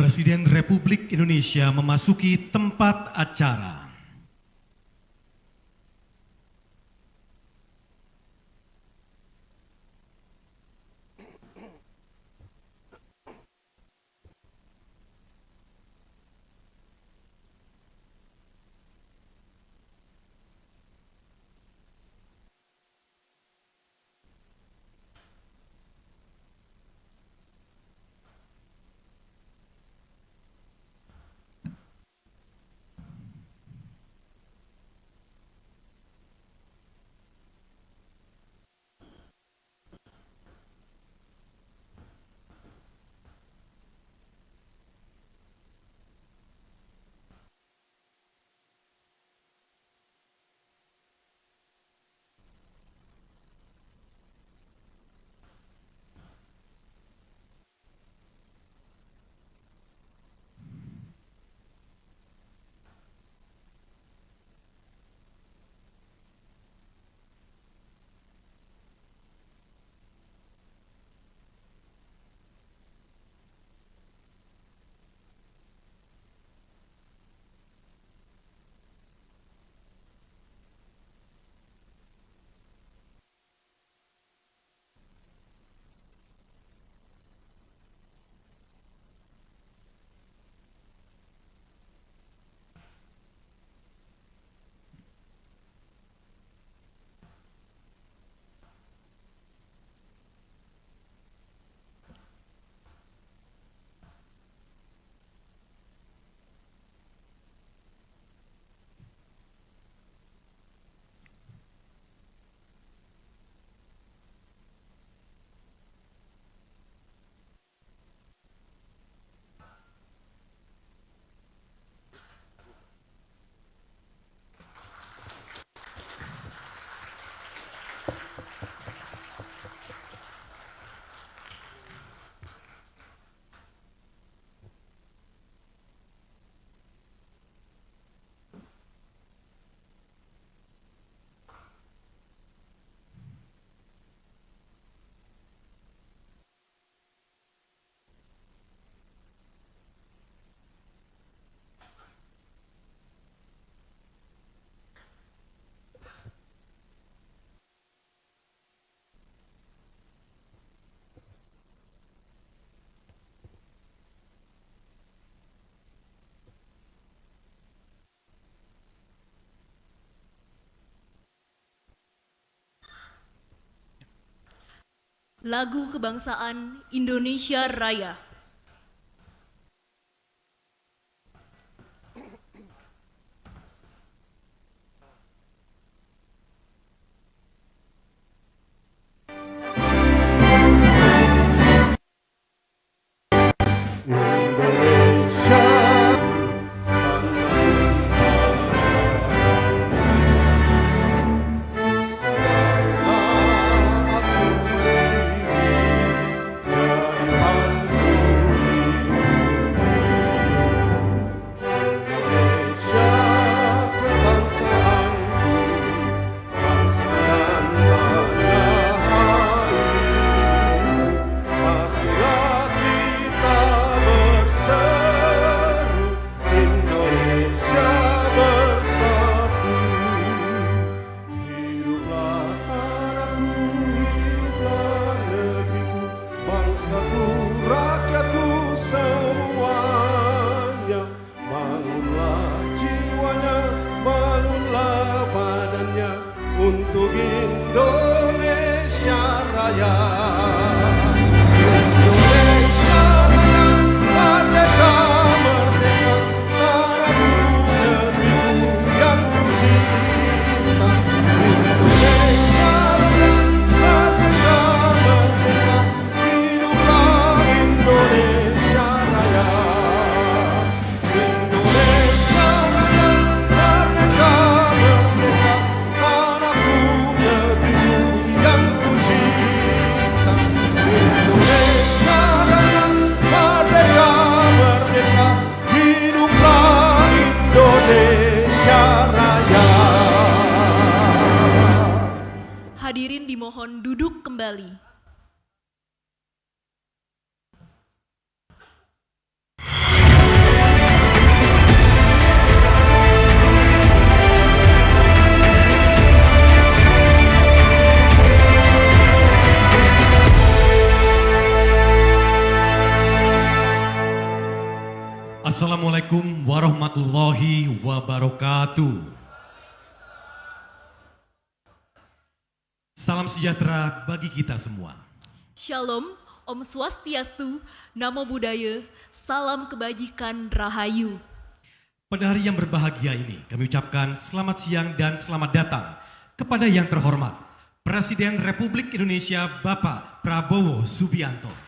Presiden Republik Indonesia memasuki tempat acara. Lagu Kebangsaan Indonesia Raya. Untuk Indonesia Raya. Hadirin dimohon duduk kembali. Assalamualaikum warahmatullahi wabarakatuh. Salam sejahtera bagi kita semua. Shalom, Om Swastiastu, Namo Buddhaya, salam kebajikan Rahayu. Pada hari yang berbahagia ini, kami ucapkan selamat siang dan selamat datang kepada yang terhormat Presiden Republik Indonesia Bapak Prabowo Subianto.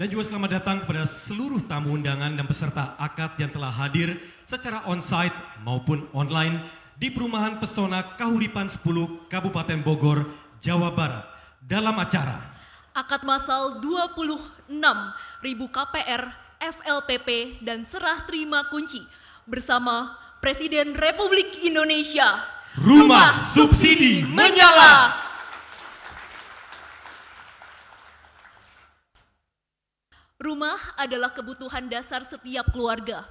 Dan juga selamat datang kepada seluruh tamu undangan dan peserta akad yang telah hadir secara on-site maupun online di Perumahan Pesona Kahuripan 10 Kabupaten Bogor, Jawa Barat dalam acara Akad Massal 26.000 KPR, FLPP, dan serah terima kunci bersama Presiden Republik Indonesia. Rumah Subsidi Menyala. Rumah adalah kebutuhan dasar setiap keluarga.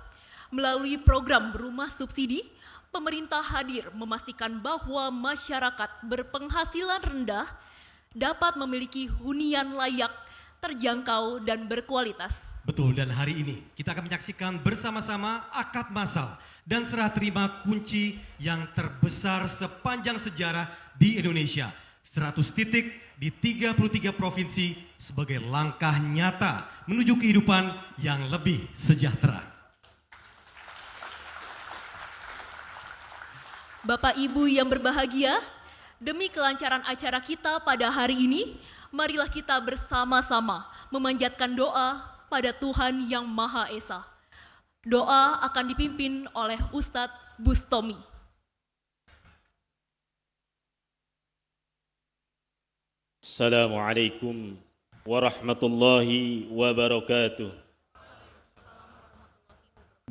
Melalui program Rumah Subsidi, pemerintah hadir memastikan bahwa masyarakat berpenghasilan rendah dapat memiliki hunian layak, terjangkau, dan berkualitas. Betul, dan hari ini kita akan menyaksikan bersama-sama akad massal dan serah terima kunci yang terbesar sepanjang sejarah di Indonesia. 100 titik di 33 provinsi sebagai langkah nyata menuju kehidupan yang lebih sejahtera. Bapak Ibu yang berbahagia, demi kelancaran acara kita pada hari ini, marilah kita bersama-sama memanjatkan doa pada Tuhan Yang Maha Esa. Doa akan dipimpin oleh Ustadz Bustomi. Assalamualaikum warahmatullahi wabarakatuh.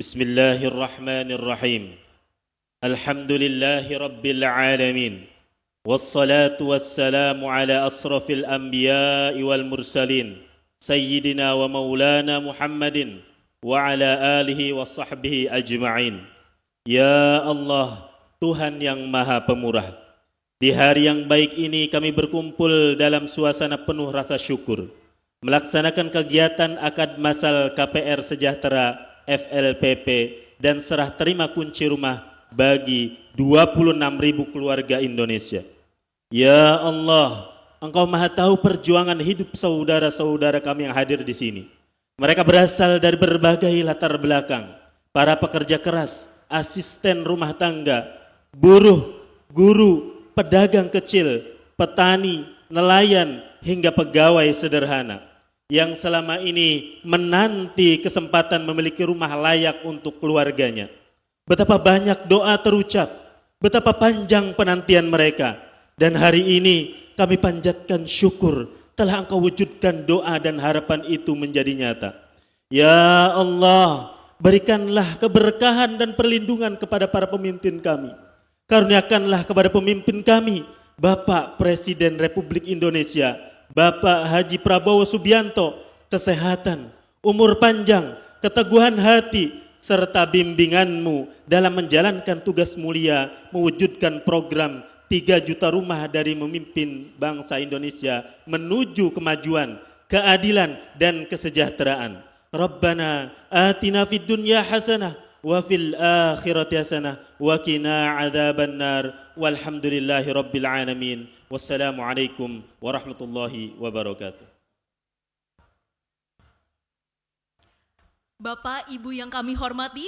Bismillahirrahmanirrahim. Alhamdulillahi rabbil alamin. Wassalatu wassalamu ala asrafil anbiya'i wal mursalin. Sayyidina wa maulana Muhammadin wa ala alihi wa sahbihi ajma'in. Ya Allah, Tuhan yang Maha Pemurah, di hari yang baik ini kami berkumpul dalam suasana penuh rasa syukur, melaksanakan kegiatan akad massal KPR Sejahtera FLPP dan serah terima kunci rumah bagi 26.000 keluarga Indonesia. Ya Allah, Engkau Maha tahu perjuangan hidup saudara-saudara kami yang hadir di sini. Mereka berasal dari berbagai latar belakang, para pekerja keras, asisten rumah tangga, buruh, guru, pedagang kecil, petani, nelayan, hingga pegawai sederhana yang selama ini menanti kesempatan memiliki rumah layak untuk keluarganya. Betapa banyak doa terucap, betapa panjang penantian mereka, dan hari ini kami panjatkan syukur telah Engkau wujudkan doa dan harapan itu menjadi nyata. Ya Allah, berikanlah keberkahan dan perlindungan kepada para pemimpin kami. Karuniakanlah kepada pemimpin kami, Bapak Presiden Republik Indonesia, Bapak Haji Prabowo Subianto, kesehatan, umur panjang, keteguhan hati, serta bimbingan-Mu dalam menjalankan tugas mulia mewujudkan program 3 juta rumah dari memimpin bangsa Indonesia menuju kemajuan, keadilan, dan kesejahteraan. Rabbana atina fid dunya hasanah wa fil akhirati hasanah wa qina adzabannar walhamdulillahi rabbil alamin. Wassalamualaikum warahmatullahi wabarakatuh. Bapak, Ibu yang kami hormati,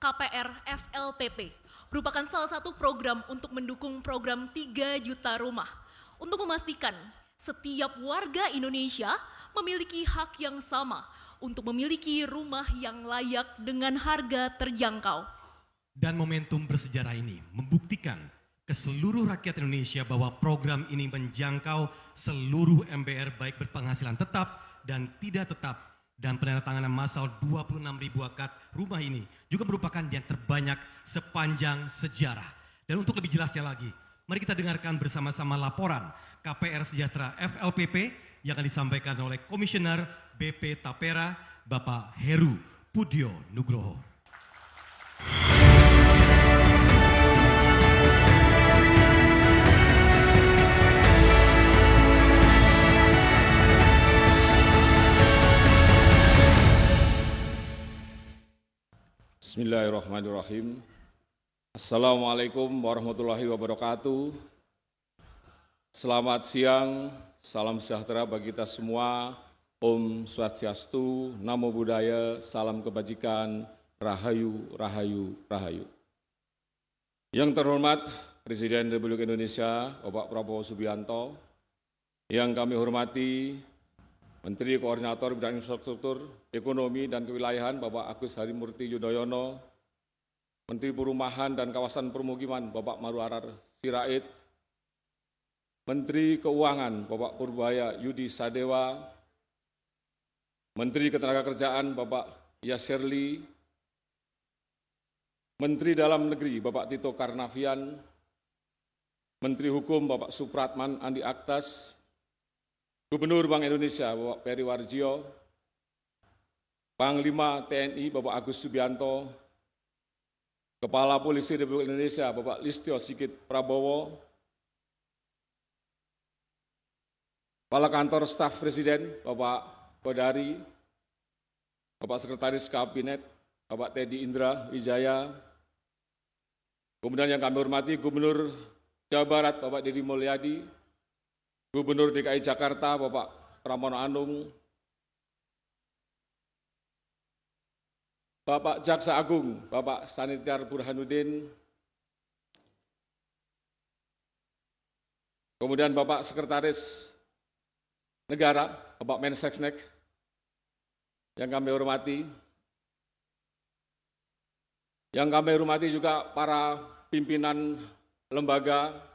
KPR FLPP merupakan salah satu program untuk mendukung program 3 juta rumah untuk memastikan setiap warga Indonesia memiliki hak yang sama untuk memiliki rumah yang layak dengan harga terjangkau. Dan momentum bersejarah ini membuktikan ke seluruh rakyat Indonesia bahwa program ini menjangkau seluruh MBR baik berpenghasilan tetap dan tidak tetap. Dan penandatanganan massal 26.000 akad rumah ini juga merupakan yang terbanyak sepanjang sejarah. Dan untuk lebih jelasnya lagi, mari kita dengarkan bersama-sama laporan KPR Sejahtera FLPP yang akan disampaikan oleh Komisioner BP Tapera, Bapak Heru Pudyo Nugroho. Bismillahirrahmanirrahim. Assalamualaikum warahmatullahi wabarakatuh. Selamat siang, salam sejahtera bagi kita semua. Om Swastiastu, Namo Buddhaya, salam kebajikan, Rahayu, Rahayu, Rahayu. Yang terhormat Presiden Republik Indonesia, Bapak Prabowo Subianto, yang kami hormati Menteri Koordinator Bidang Infrastruktur, Ekonomi, dan Kewilayahan, Bapak Agus Harimurti Yudhoyono, Menteri Perumahan dan Kawasan Permukiman, Bapak Marwarar Sirait, Menteri Keuangan, Bapak Purbaya Yudi Sadewa, Menteri Ketenagakerjaan, Bapak Yasserli, Menteri Dalam Negeri, Bapak Tito Karnavian, Menteri Hukum, Bapak Supratman Andi Aktas, Gubernur Bank Indonesia, Bapak Peri Warjio, Panglima TNI, Bapak Agus Subianto, Kepala Polisi Republik Indonesia, Bapak Listio Sigit Prabowo, Kepala Kantor Staf Presiden, Bapak Kodari, Bapak Sekretaris Kabinet, Bapak Teddy Indra Wijaya, kemudian yang kami hormati Gubernur Jawa Barat, Bapak Deddy Mulyadi, Gubernur DKI Jakarta, Bapak Pramono Anung, Bapak Jaksa Agung, Bapak Sanitiar Burhanuddin, kemudian Bapak Sekretaris Negara, Bapak Mensesnek, yang kami hormati, juga para pimpinan lembaga,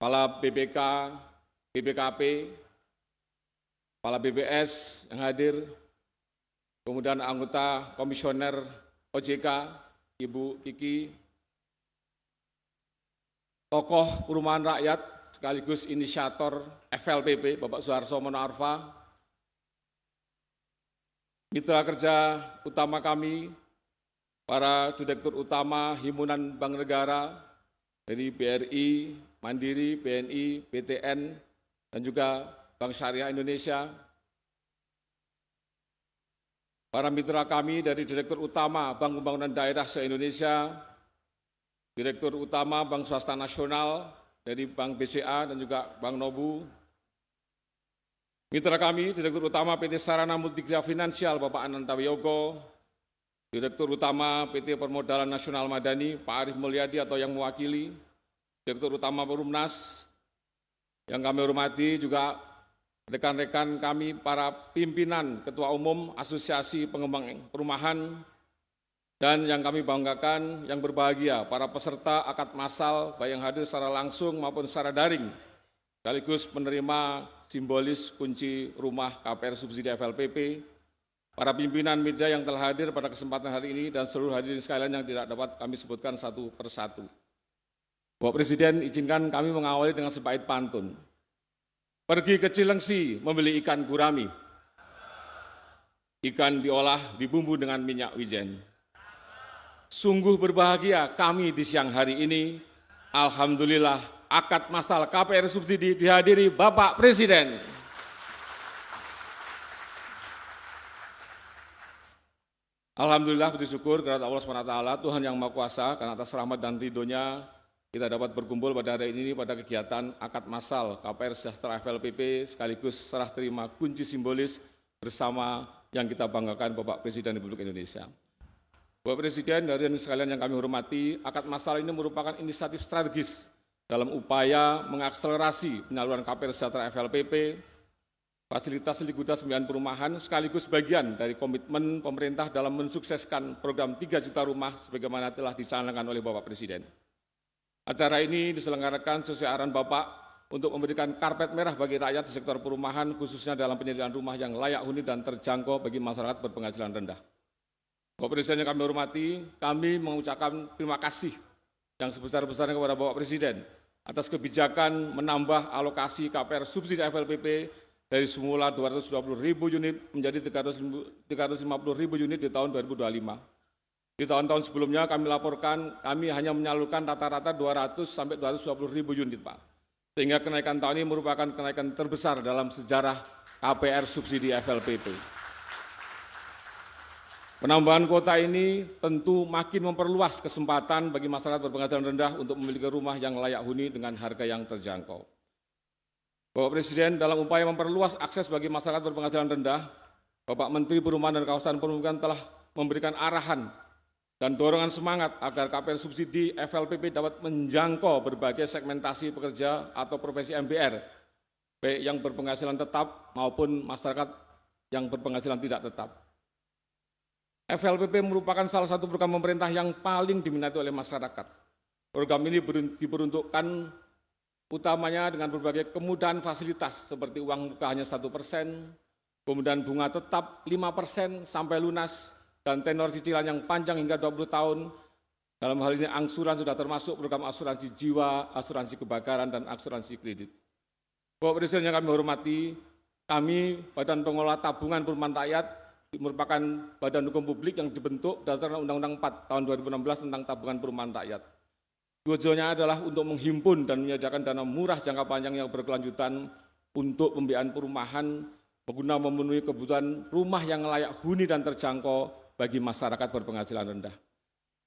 Kepala BPK, BPKP, Kepala BPS yang hadir, kemudian anggota Komisioner OJK, Ibu Kiki, tokoh perumahan rakyat sekaligus inisiator FLPP, Bapak Suharso Monoarfa, mitra kerja utama kami, para direktur utama Himpunan Bank Negara dari BRI, Mandiri, BNI, BTN, dan juga Bank Syariah Indonesia. Para mitra kami dari Direktur Utama Bank Pembangunan Daerah se-Indonesia, Direktur Utama Bank Swasta Nasional dari Bank BCA dan juga Bank Nobu. Mitra kami, Direktur Utama PT Sarana Multimedia Finansial, Bapak Ananta Wiyogo, Direktur Utama PT Permodalan Nasional Madani, Pak Arif Mulyadi atau yang mewakili, Direktur Utama Perumnas, yang kami hormati juga rekan-rekan kami, para pimpinan Ketua Umum Asosiasi Pengembang Perumahan, dan yang kami banggakan, yang berbahagia, para peserta akad massal, baik yang hadir secara langsung maupun secara daring, sekaligus penerima simbolis kunci rumah KPR subsidi FLPP, para pimpinan media yang telah hadir pada kesempatan hari ini, dan seluruh hadirin sekalian yang tidak dapat kami sebutkan satu persatu. Bapak Presiden, izinkan kami mengawali dengan sebaik pantun. Pergi ke Cilengsi membeli ikan gurami. Ikan diolah dibumbu dengan minyak wijen. Sungguh berbahagia kami di siang hari ini. Alhamdulillah akad massal KPR subsidi dihadiri Bapak Presiden. Alhamdulillah bersyukur kepada Allah SWT, Tuhan yang Maha Kuasa, karena atas rahmat dan ridho-Nya kita dapat berkumpul pada hari ini pada kegiatan akad massal KPR Sejahtera FLPP sekaligus serah terima kunci simbolis bersama yang kita banggakan Bapak Presiden Republik Indonesia. Bapak Presiden, hadirin sekalian yang kami hormati, akad massal ini merupakan inisiatif strategis dalam upaya mengakselerasi penyaluran KPR Sejahtera FLPP, fasilitas likuiditas pembiayaan perumahan sekaligus bagian dari komitmen pemerintah dalam mensukseskan program 3 juta rumah sebagaimana telah dicanangkan oleh Bapak Presiden. Acara ini diselenggarakan sesuai arahan Bapak untuk memberikan karpet merah bagi rakyat di sektor perumahan, khususnya dalam penyediaan rumah yang layak huni dan terjangkau bagi masyarakat berpenghasilan rendah. Bapak Presiden yang kami hormati, kami mengucapkan terima kasih yang sebesar-besarnya kepada Bapak Presiden atas kebijakan menambah alokasi KPR subsidi FLPP dari semula 220.000 unit menjadi 350.000 unit di tahun 2025. Di tahun-tahun sebelumnya kami laporkan kami hanya menyalurkan rata-rata 200 sampai 220.000 unit, Pak. Sehingga kenaikan tahun ini merupakan kenaikan terbesar dalam sejarah KPR subsidi FLPP. Penambahan kuota ini tentu makin memperluas kesempatan bagi masyarakat berpenghasilan rendah untuk memiliki rumah yang layak huni dengan harga yang terjangkau. Bapak Presiden, dalam upaya memperluas akses bagi masyarakat berpenghasilan rendah, Bapak Menteri Perumahan dan Kawasan Permukiman telah memberikan arahan dan dorongan semangat agar KPR subsidi FLPP dapat menjangkau berbagai segmentasi pekerja atau profesi MBR, baik yang berpenghasilan tetap maupun masyarakat yang berpenghasilan tidak tetap. FLPP merupakan salah satu program pemerintah yang paling diminati oleh masyarakat. Program ini diperuntukkan utamanya dengan berbagai kemudahan fasilitas seperti uang muka hanya 1%, kemudian bunga tetap 5% sampai lunas, dan tenor cicilan yang panjang hingga 20 tahun. Dalam hal ini angsuran sudah termasuk program asuransi jiwa, asuransi kebakaran, dan asuransi kredit. Bapak Presiden yang kami hormati, kami Badan Pengelola Tabungan Perumahan Rakyat merupakan badan hukum publik yang dibentuk berdasarkan Undang-Undang 4 tahun 2016 tentang tabungan perumahan rakyat. Tujuannya adalah untuk menghimpun dan menyediakan dana murah jangka panjang yang berkelanjutan untuk pembiayaan perumahan guna memenuhi kebutuhan rumah yang layak huni dan terjangkau bagi masyarakat berpenghasilan rendah.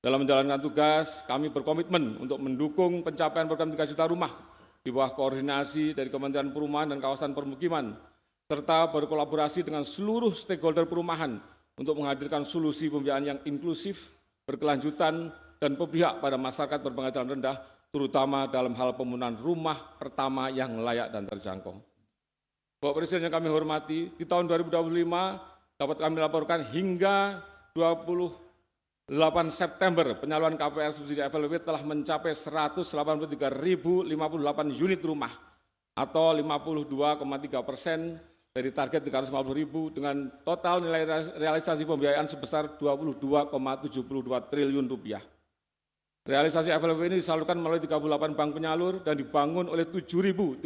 Dalam menjalankan tugas, kami berkomitmen untuk mendukung pencapaian program 3 juta rumah di bawah koordinasi dari Kementerian Perumahan dan Kawasan Permukiman, serta berkolaborasi dengan seluruh stakeholder perumahan untuk menghadirkan solusi pembiayaan yang inklusif, berkelanjutan, dan berpihak pada masyarakat berpenghasilan rendah, terutama dalam hal pembangunan rumah pertama yang layak dan terjangkau. Bapak Presiden yang kami hormati, di tahun 2025 dapat kami laporkan hingga 28 September penyaluran KPR subsidi FLPP telah mencapai 183.058 unit rumah atau 52,3% dari target 350.000 dengan total nilai realisasi pembiayaan sebesar 22,72 triliun rupiah. Realisasi FLPP ini disalurkan melalui 38 bank penyalur dan dibangun oleh 7.382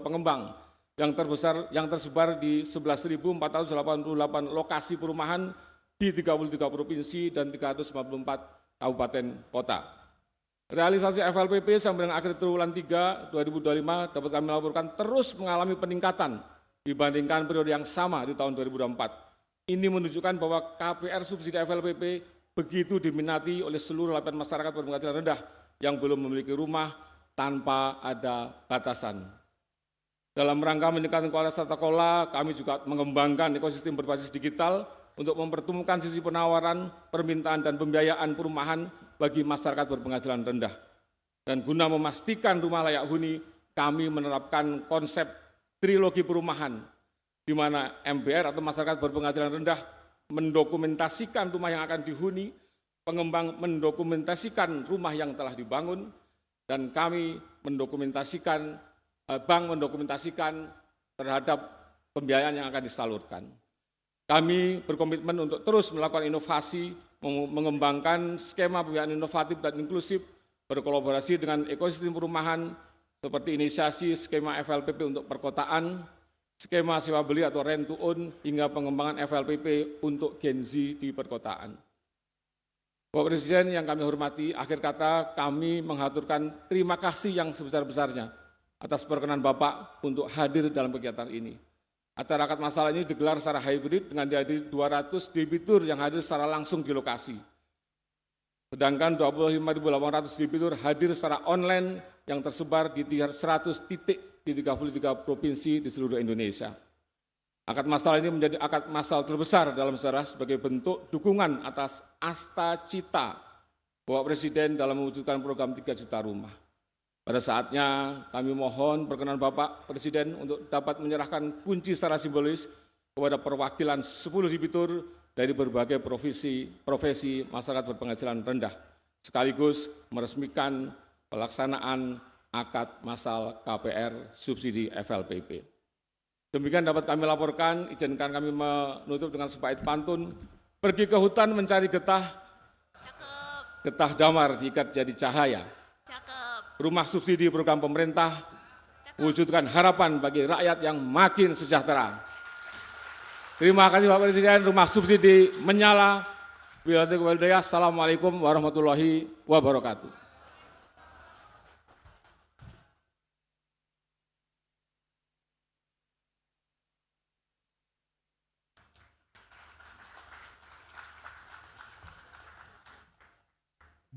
pengembang yang tersebar di 11.488 lokasi perumahan di 33 provinsi dan 354 kabupaten kota. Realisasi FLPP sampai dengan akhir triwulan 3 2025 dapat kami laporkan terus mengalami peningkatan dibandingkan periode yang sama di tahun 2024. Ini menunjukkan bahwa KPR subsidi FLPP begitu diminati oleh seluruh lapisan masyarakat berpenghasilan rendah yang belum memiliki rumah tanpa ada batasan. Dalam rangka meningkatkan kualitas tata kelola, kami juga mengembangkan ekosistem berbasis digital untuk mempertemukan sisi penawaran, permintaan, dan pembiayaan perumahan bagi masyarakat berpenghasilan rendah. Dan guna memastikan rumah layak huni, kami menerapkan konsep trilogi perumahan, di mana MBR atau masyarakat berpenghasilan rendah mendokumentasikan rumah yang akan dihuni, pengembang mendokumentasikan rumah yang telah dibangun, dan kami mendokumentasikan, bank mendokumentasikan terhadap pembiayaan yang akan disalurkan. Kami berkomitmen untuk terus melakukan inovasi, mengembangkan skema pembiayaan inovatif dan inklusif, berkolaborasi dengan ekosistem perumahan, seperti inisiasi skema FLPP untuk perkotaan, skema sewa beli atau rent to own, hingga pengembangan FLPP untuk Gen Z di perkotaan. Bapak Presiden yang kami hormati, akhir kata kami mengaturkan terima kasih yang sebesar-besarnya atas perkenan Bapak untuk hadir dalam kegiatan ini. Acara akad masalah ini digelar secara hybrid dengan dihadiri 200 debitur yang hadir secara langsung di lokasi. Sedangkan 25.800 debitur hadir secara online yang tersebar di 100 titik di 33 provinsi di seluruh Indonesia. Akad masalah ini menjadi akad masalah terbesar dalam sejarah sebagai bentuk dukungan atas asta cita Bapak Presiden dalam mewujudkan program 3 juta rumah. Pada saatnya kami mohon perkenan Bapak Presiden untuk dapat menyerahkan kunci secara simbolis kepada perwakilan 10 debitur dari berbagai profesi masyarakat berpenghasilan rendah, sekaligus meresmikan pelaksanaan akad masal KPR subsidi FLPP. Demikian dapat kami laporkan, izinkan kami menutup dengan sebaik pantun, pergi ke hutan mencari getah, getah damar diikat jadi cahaya. Rumah subsidi program pemerintah, wujudkan harapan bagi rakyat yang makin sejahtera. Terima kasih Bapak Presiden, rumah subsidi menyala. Assalamualaikum warahmatullahi wabarakatuh.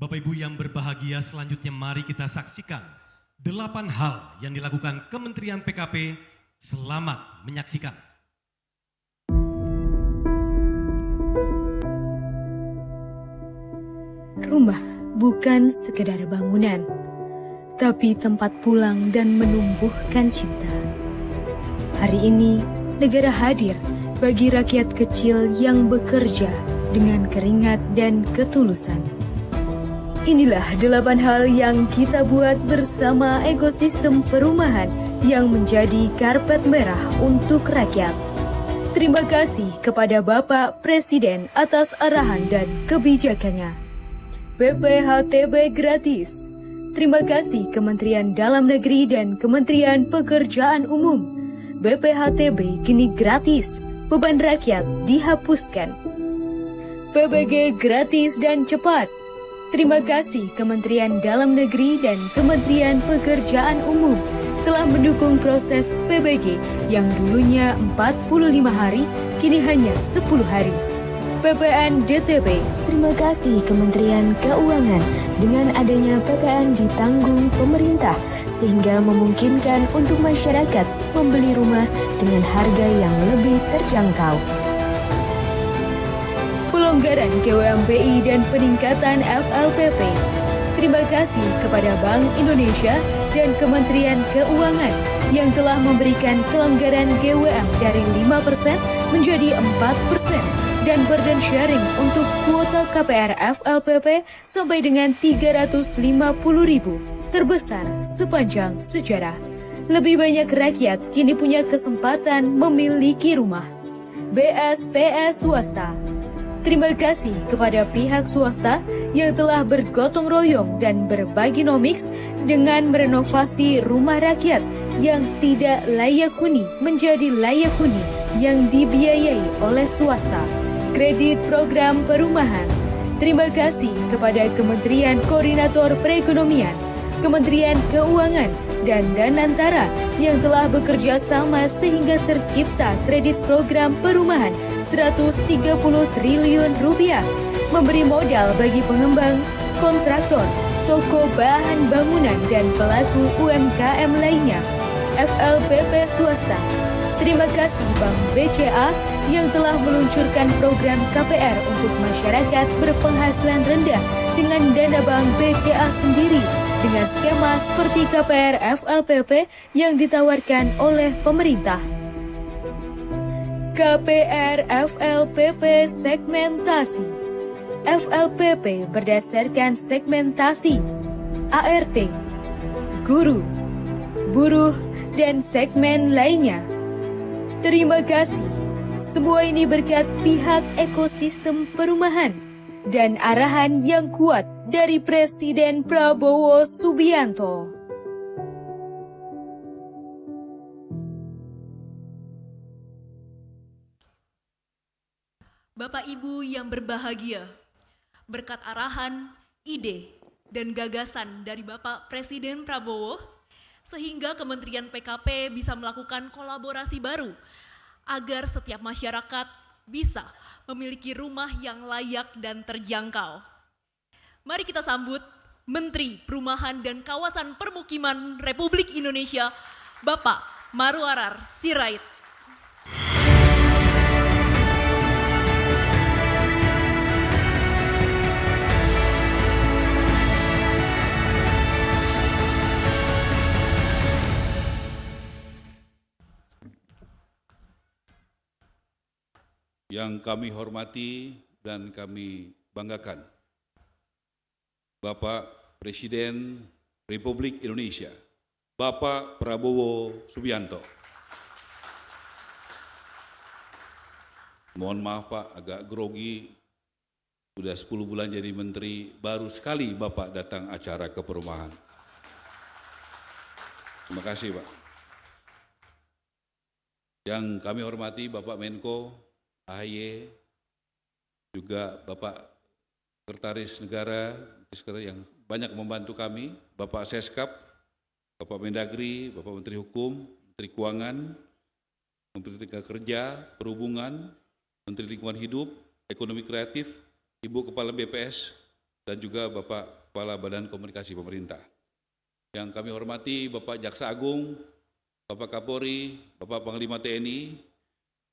Bapak Ibu yang berbahagia, selanjutnya mari kita saksikan 8 hal yang dilakukan Kementerian PKP. Selamat menyaksikan. Rumah bukan sekedar bangunan, tapi tempat pulang dan menumbuhkan cinta. Hari ini, negara hadir bagi rakyat kecil yang bekerja dengan keringat dan ketulusan. Inilah 8 hal yang kita buat bersama ekosistem perumahan yang menjadi karpet merah untuk rakyat. Terima kasih kepada Bapak Presiden atas arahan dan kebijakannya. BPHTB gratis. Terima kasih Kementerian Dalam Negeri dan Kementerian Pekerjaan Umum. BPHTB kini gratis, beban rakyat dihapuskan. PBG gratis dan cepat. Terima kasih Kementerian Dalam Negeri dan Kementerian Pekerjaan Umum telah mendukung proses PBG yang dulunya 45 hari, kini hanya 10 hari. PPN JTB, terima kasih Kementerian Keuangan. Dengan adanya PPN ditanggung pemerintah, sehingga memungkinkan untuk masyarakat membeli rumah dengan harga yang lebih terjangkau. Pelonggaran GWMBI dan peningkatan FLPP. Terima kasih kepada Bank Indonesia dan Kementerian Keuangan yang telah memberikan kelonggaran GWM dari 5% menjadi 4% dan burden sharing untuk kuota KPR FLPP sampai dengan 350.000, terbesar sepanjang sejarah. Lebih banyak rakyat kini punya kesempatan memiliki rumah. BSPS swasta. Terima kasih kepada pihak swasta yang telah bergotong royong dan berbagi nomiks dengan merenovasi rumah rakyat yang tidak layak huni menjadi layak huni yang dibiayai oleh swasta. Kredit program perumahan. Terima kasih kepada Kementerian Koordinator Perekonomian, Kementerian Keuangan, dan Danantara yang telah bekerja sama sehingga tercipta kredit program perumahan 130 triliun rupiah, memberi modal bagi pengembang, kontraktor, toko bahan bangunan, dan pelaku UMKM lainnya. FLPP swasta. Terima kasih Bank BCA yang telah meluncurkan program KPR untuk masyarakat berpenghasilan rendah dengan dana Bank BCA sendiri, dengan skema seperti KPR FLPP yang ditawarkan oleh pemerintah. KPR FLPP segmentasi. FLPP berdasarkan segmentasi ART, guru, buruh, dan segmen lainnya. Terima kasih. Semua ini berkat pihak ekosistem perumahan dan arahan yang kuat dari Presiden Prabowo Subianto. Bapak Ibu yang berbahagia, berkat arahan, ide, dan gagasan dari Bapak Presiden Prabowo, sehingga Kementerian PKP bisa melakukan kolaborasi baru agar setiap masyarakat bisa memiliki rumah yang layak dan terjangkau. Mari kita sambut Menteri Perumahan dan Kawasan Permukiman Republik Indonesia, Bapak Marwarar Sirait. Yang kami hormati dan kami banggakan, Bapak Presiden Republik Indonesia, Bapak Prabowo Subianto. Mohon maaf Pak, agak grogi, sudah 10 bulan jadi menteri, baru sekali Bapak datang acara ke perumahan. Terima kasih Pak. Yang kami hormati Bapak Menko, AHY, juga Bapak Sekretaris Negara yang banyak membantu kami, Bapak Seskap, Bapak Mendagri, Bapak Menteri Hukum, Menteri Keuangan, Menteri Tenaga Kerja, Perhubungan, Menteri Lingkungan Hidup, Ekonomi Kreatif, Ibu Kepala BPS, dan juga Bapak Kepala Badan Komunikasi Pemerintah. Yang kami hormati Bapak Jaksa Agung, Bapak Kapolri, Bapak Panglima TNI,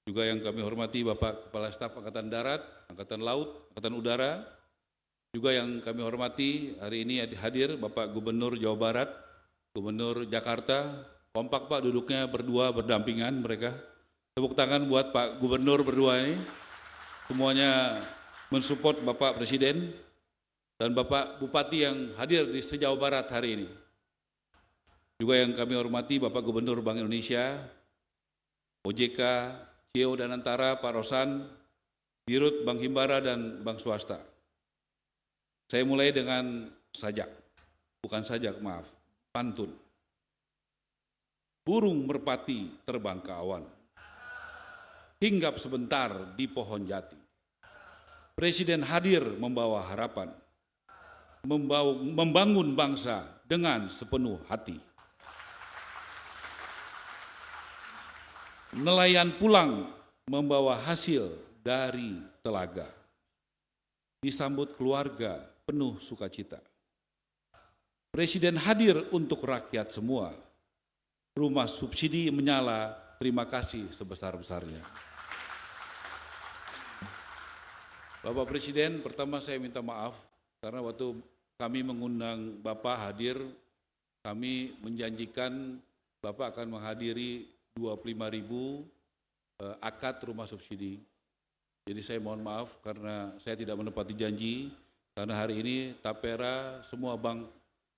juga yang kami hormati Bapak Kepala Staf Angkatan Darat, Angkatan Laut, Angkatan Udara, juga yang kami hormati hari ini hadir Bapak Gubernur Jawa Barat, Gubernur Jakarta, kompak Pak duduknya berdua berdampingan mereka. Tepuk tangan buat Pak Gubernur berdua ini, semuanya mensupport Bapak Presiden dan Bapak Bupati yang hadir di se-Jawa Barat hari ini. Juga yang kami hormati Bapak Gubernur Bank Indonesia, OJK, CEO dan Antara, Pak Rosan, Dirut Bank Himbara dan Bank Swasta. Saya mulai dengan pantun. Burung merpati terbang ke awan, hinggap sebentar di pohon jati. Presiden hadir membawa harapan, membangun bangsa dengan sepenuh hati. Nelayan pulang membawa hasil dari telaga, disambut keluarga penuh sukacita. Presiden hadir untuk rakyat semua, rumah subsidi menyala, terima kasih sebesar-besarnya. Bapak Presiden, pertama saya minta maaf karena waktu kami mengundang Bapak hadir, kami menjanjikan Bapak akan menghadiri 25.000 akad rumah subsidi. Jadi saya mohon maaf karena saya tidak menepati janji, karena hari ini Tapera semua bank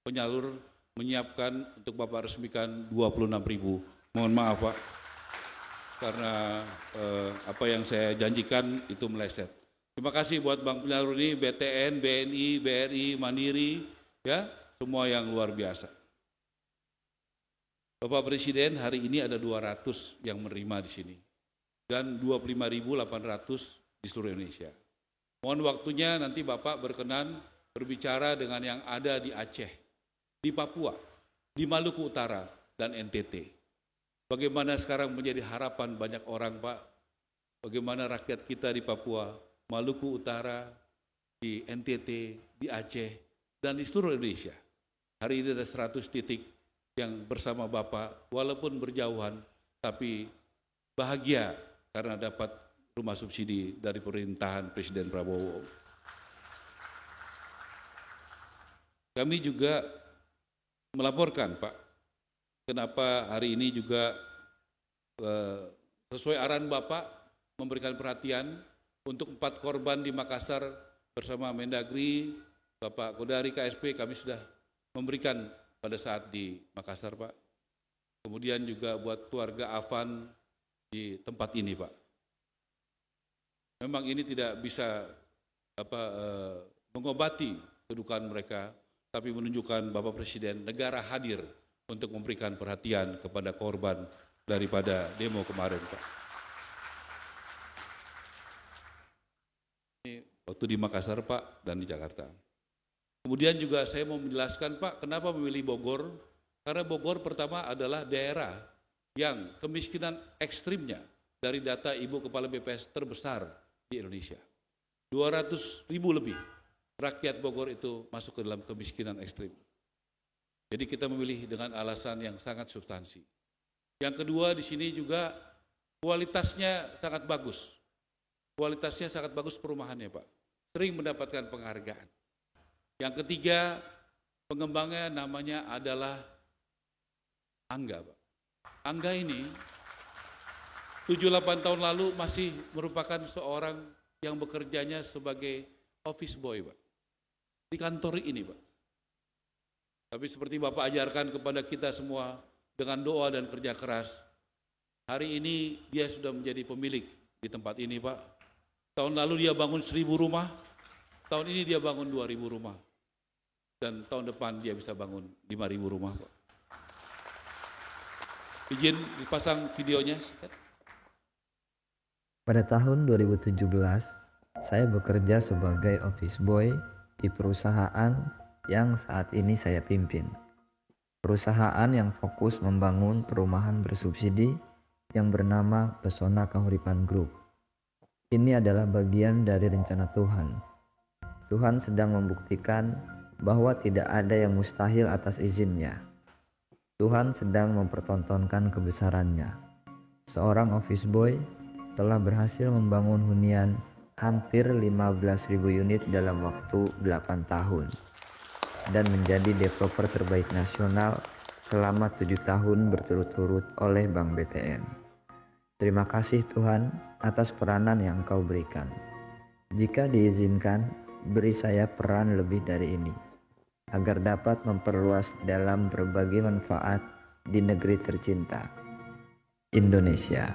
penyalur menyiapkan untuk Bapak resmikan 26.000. Mohon maaf Pak, karena apa yang saya janjikan itu meleset. Terima kasih buat bank penyalur ini, BTN, BNI, BRI, Mandiri, ya semua yang luar biasa. Bapak Presiden, hari ini ada 200 yang menerima di sini dan 25.800 di seluruh Indonesia. Mohon waktunya nanti Bapak berkenan berbicara dengan yang ada di Aceh, di Papua, di Maluku Utara, dan NTT. Bagaimana sekarang menjadi harapan banyak orang Pak, bagaimana rakyat kita di Papua, Maluku Utara, di NTT, di Aceh, dan di seluruh Indonesia. Hari ini ada 100 titik yang bersama Bapak, walaupun berjauhan, tapi bahagia karena dapat rumah subsidi dari pemerintahan Presiden Prabowo. Kami juga melaporkan Pak, kenapa hari ini juga sesuai arahan Bapak memberikan perhatian untuk 4 korban di Makassar bersama Mendagri, Bapak Kodari KSP, kami sudah memberikan pada saat di Makassar Pak. Kemudian juga buat keluarga Afan di tempat ini Pak. Memang ini tidak bisa mengobati kedukaan mereka, tapi menunjukkan Bapak Presiden negara hadir untuk memberikan perhatian kepada korban daripada demo kemarin Pak. Ini waktu di Makassar Pak dan di Jakarta. Kemudian juga saya mau menjelaskan Pak, kenapa memilih Bogor? Karena Bogor pertama adalah daerah yang kemiskinan ekstrimnya dari data Ibu Kepala BPS terbesar di Indonesia. 200.000 lebih rakyat Bogor itu masuk ke dalam kemiskinan ekstrim. Jadi kita memilih dengan alasan yang sangat substansi. Yang kedua di sini juga kualitasnya sangat bagus. Kualitasnya sangat bagus perumahannya Pak. Sering mendapatkan penghargaan. Yang ketiga, pengembangnya namanya adalah Angga Pak. Angga ini 7-8 tahun lalu masih merupakan seorang yang bekerjanya sebagai office boy Pak. Di kantor ini Pak. Tapi seperti Bapak ajarkan kepada kita semua dengan doa dan kerja keras, hari ini dia sudah menjadi pemilik di tempat ini Pak. Tahun lalu dia bangun 1.000 rumah, tahun ini dia bangun 2.000 rumah. Dan tahun depan dia bisa bangun 5.000 rumah Pak. Izin dipasang videonya. Pada tahun 2017, saya bekerja sebagai office boy di perusahaan yang saat ini saya pimpin. Perusahaan yang fokus membangun perumahan bersubsidi yang bernama Pesona Kahuripan Group. Ini adalah bagian dari rencana Tuhan. Tuhan sedang membuktikan bahwa tidak ada yang mustahil atas izinnya. Tuhan sedang mempertontonkan kebesarannya. Seorang office boy telah berhasil membangun hunian hampir 15.000 unit dalam waktu 8 tahun dan menjadi developer terbaik nasional selama 7 tahun berturut-turut oleh Bank BTN. Terima kasih Tuhan atas peranan yang Engkau berikan. Jika diizinkan, beri saya peran lebih dari ini, agar dapat memperluas dalam berbagai manfaat di negeri tercinta, Indonesia.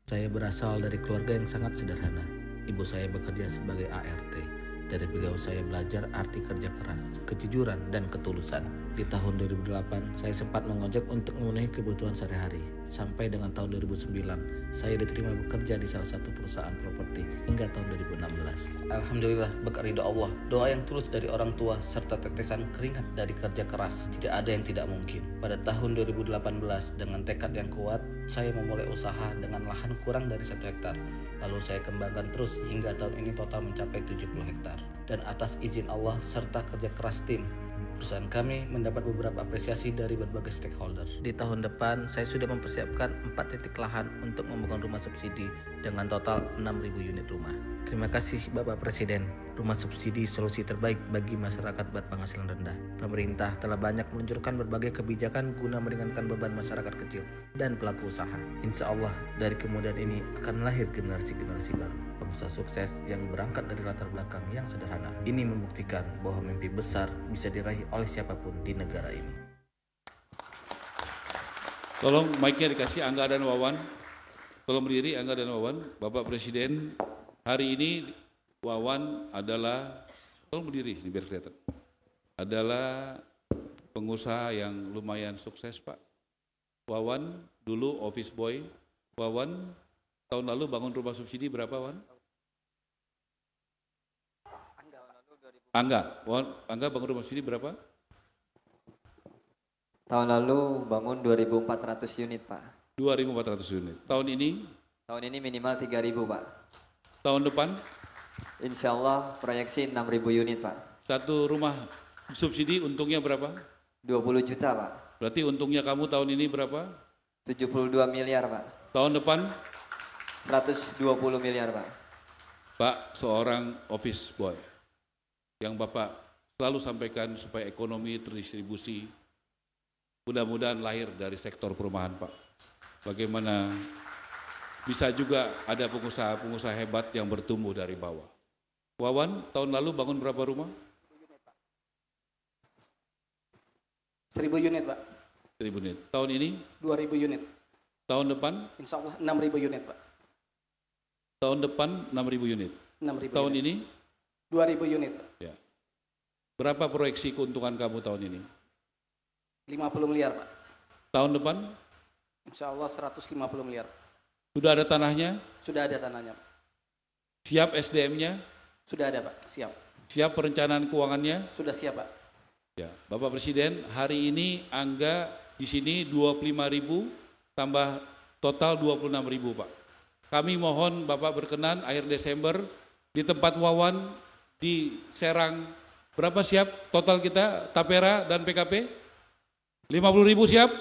Saya berasal dari keluarga yang sangat sederhana. Ibu saya bekerja sebagai ART. Dari beliau saya belajar arti kerja keras, kejujuran, dan ketulusan. Di tahun 2008, saya sempat mengojek untuk memenuhi kebutuhan sehari-hari. Sampai dengan tahun 2009, saya diterima bekerja di salah satu perusahaan properti hingga tahun 2016. Alhamdulillah, berkat ridho Allah, doa yang tulus dari orang tua, serta tetesan keringat dari kerja keras, tidak ada yang tidak mungkin. Pada tahun 2018, dengan tekad yang kuat, saya memulai usaha dengan lahan kurang dari 1 hektar. Lalu saya kembangkan terus hingga tahun ini total mencapai 70 hektar. Dan atas izin Allah serta kerja keras tim, perusahaan kami mendapat beberapa apresiasi dari berbagai stakeholder. Di tahun depan, saya sudah mempersiapkan 4 titik lahan untuk membangun rumah subsidi dengan total 6.000 unit rumah. Terima kasih Bapak Presiden. Rumah subsidi solusi terbaik bagi masyarakat berpenghasilan rendah. Pemerintah telah banyak meluncurkan berbagai kebijakan guna meringankan beban masyarakat kecil dan pelaku usaha. Insya Allah dari kemudian ini akan lahir generasi-generasi baru, pengusaha sukses yang berangkat dari latar belakang yang sederhana. Ini membuktikan bahwa mimpi besar bisa diraih oleh siapapun di negara ini. Tolong mic-nya dikasih Angga dan Wawan. Tolong berdiri Angga dan Wawan. Bapak Presiden, hari ini Wawan adalah, tolong berdiri ini biar kelihatan, adalah pengusaha yang lumayan sukses Pak. Wawan dulu office boy. Wawan tahun lalu bangun rumah subsidi berapa Wawan? Angga bangun rumah subsidi berapa? Tahun lalu bangun 2.400 unit Pak. 2.400 unit. Tahun ini? Tahun ini minimal 3.000 Pak. Tahun depan? Insya Allah proyeksi 6.000 unit Pak. Satu rumah subsidi untungnya berapa? 20 juta Pak. Berarti untungnya kamu tahun ini berapa? 72 miliar Pak. Tahun depan? 120 miliar Pak. Pak, seorang office boy yang Bapak selalu sampaikan supaya ekonomi terdistribusi, mudah-mudahan lahir dari sektor perumahan Pak. Bagaimana bisa juga ada pengusaha-pengusaha hebat yang bertumbuh dari bawah. Wawan, tahun lalu bangun berapa rumah? 1.000 unit Pak. 1.000 unit. Tahun ini? 2.000 unit. Tahun depan? Insya Allah 6.000 unit Pak. Tahun depan 6.000 unit. 6.000 tahun unit. ini? 2.000 unit Pak. Ya. Berapa proyeksi keuntungan kamu tahun ini? 50 miliar Pak. Tahun depan? Insya Allah 150 miliar. Sudah ada tanahnya? Sudah ada tanahnya Pak. Siap SDM-nya? Sudah ada Pak, siap. Siap perencanaan keuangannya? Sudah siap Pak. Ya, Bapak Presiden, hari ini Angga di sini 25.000 tambah total 26.000 Pak. Kami mohon Bapak berkenan akhir Desember di tempat Wawan di Serang, berapa siap total kita Tapera dan PKP? 50.000 siap?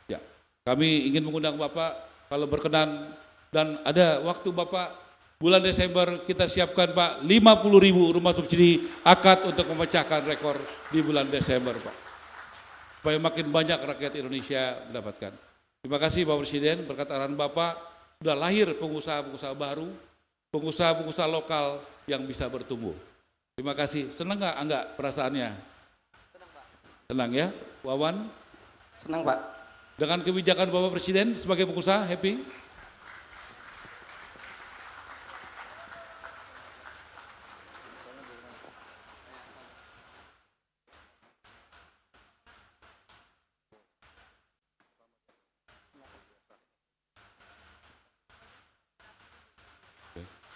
Ya, kami ingin mengundang Bapak kalau berkenan dan ada waktu Bapak bulan Desember kita siapkan Pak 50.000 rumah subsidi akad untuk memecahkan rekor di bulan Desember Pak. Supaya makin banyak rakyat Indonesia mendapatkan. Terima kasih Bapak Presiden, berkat arahan Bapak sudah lahir pengusaha-pengusaha baru, pengusaha-pengusaha lokal yang bisa bertumbuh. Terima kasih. Senang nggak Angga perasaannya? Senang Pak. Senang ya, Wawan? Senang Pak. Dengan kebijakan Bapak Presiden sebagai pengusaha, happy?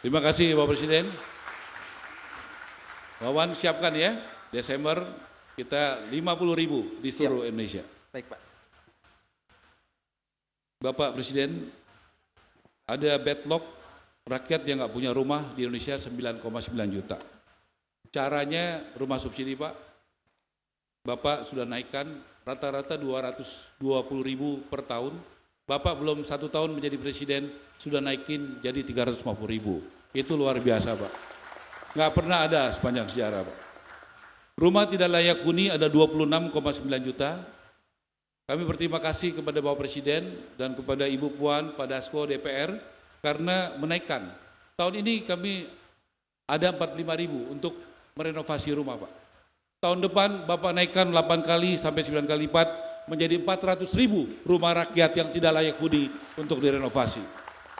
Terima kasih Bapak Presiden. Wawan siapkan ya, Desember Kita 50.000 di seluruh Indonesia. Baik, Pak. Bapak Presiden, ada backlog rakyat yang nggak punya rumah di Indonesia 9,9 juta. Caranya rumah subsidi, Pak. Bapak sudah naikkan rata-rata 220.000 per tahun. Bapak belum 1 tahun menjadi presiden, sudah naikin jadi 350.000. Itu luar biasa, Pak. Nggak pernah ada sepanjang sejarah, Pak. Rumah tidak layak huni ada 26,9 juta. Kami berterima kasih kepada Bapak Presiden dan kepada Ibu Puan, Pak Dasko, DPR, karena menaikkan. Tahun ini kami ada 45.000 untuk merenovasi rumah, Pak. Tahun depan Bapak naikkan 8 kali sampai 9 kali lipat menjadi 400.000 rumah rakyat yang tidak layak huni untuk direnovasi.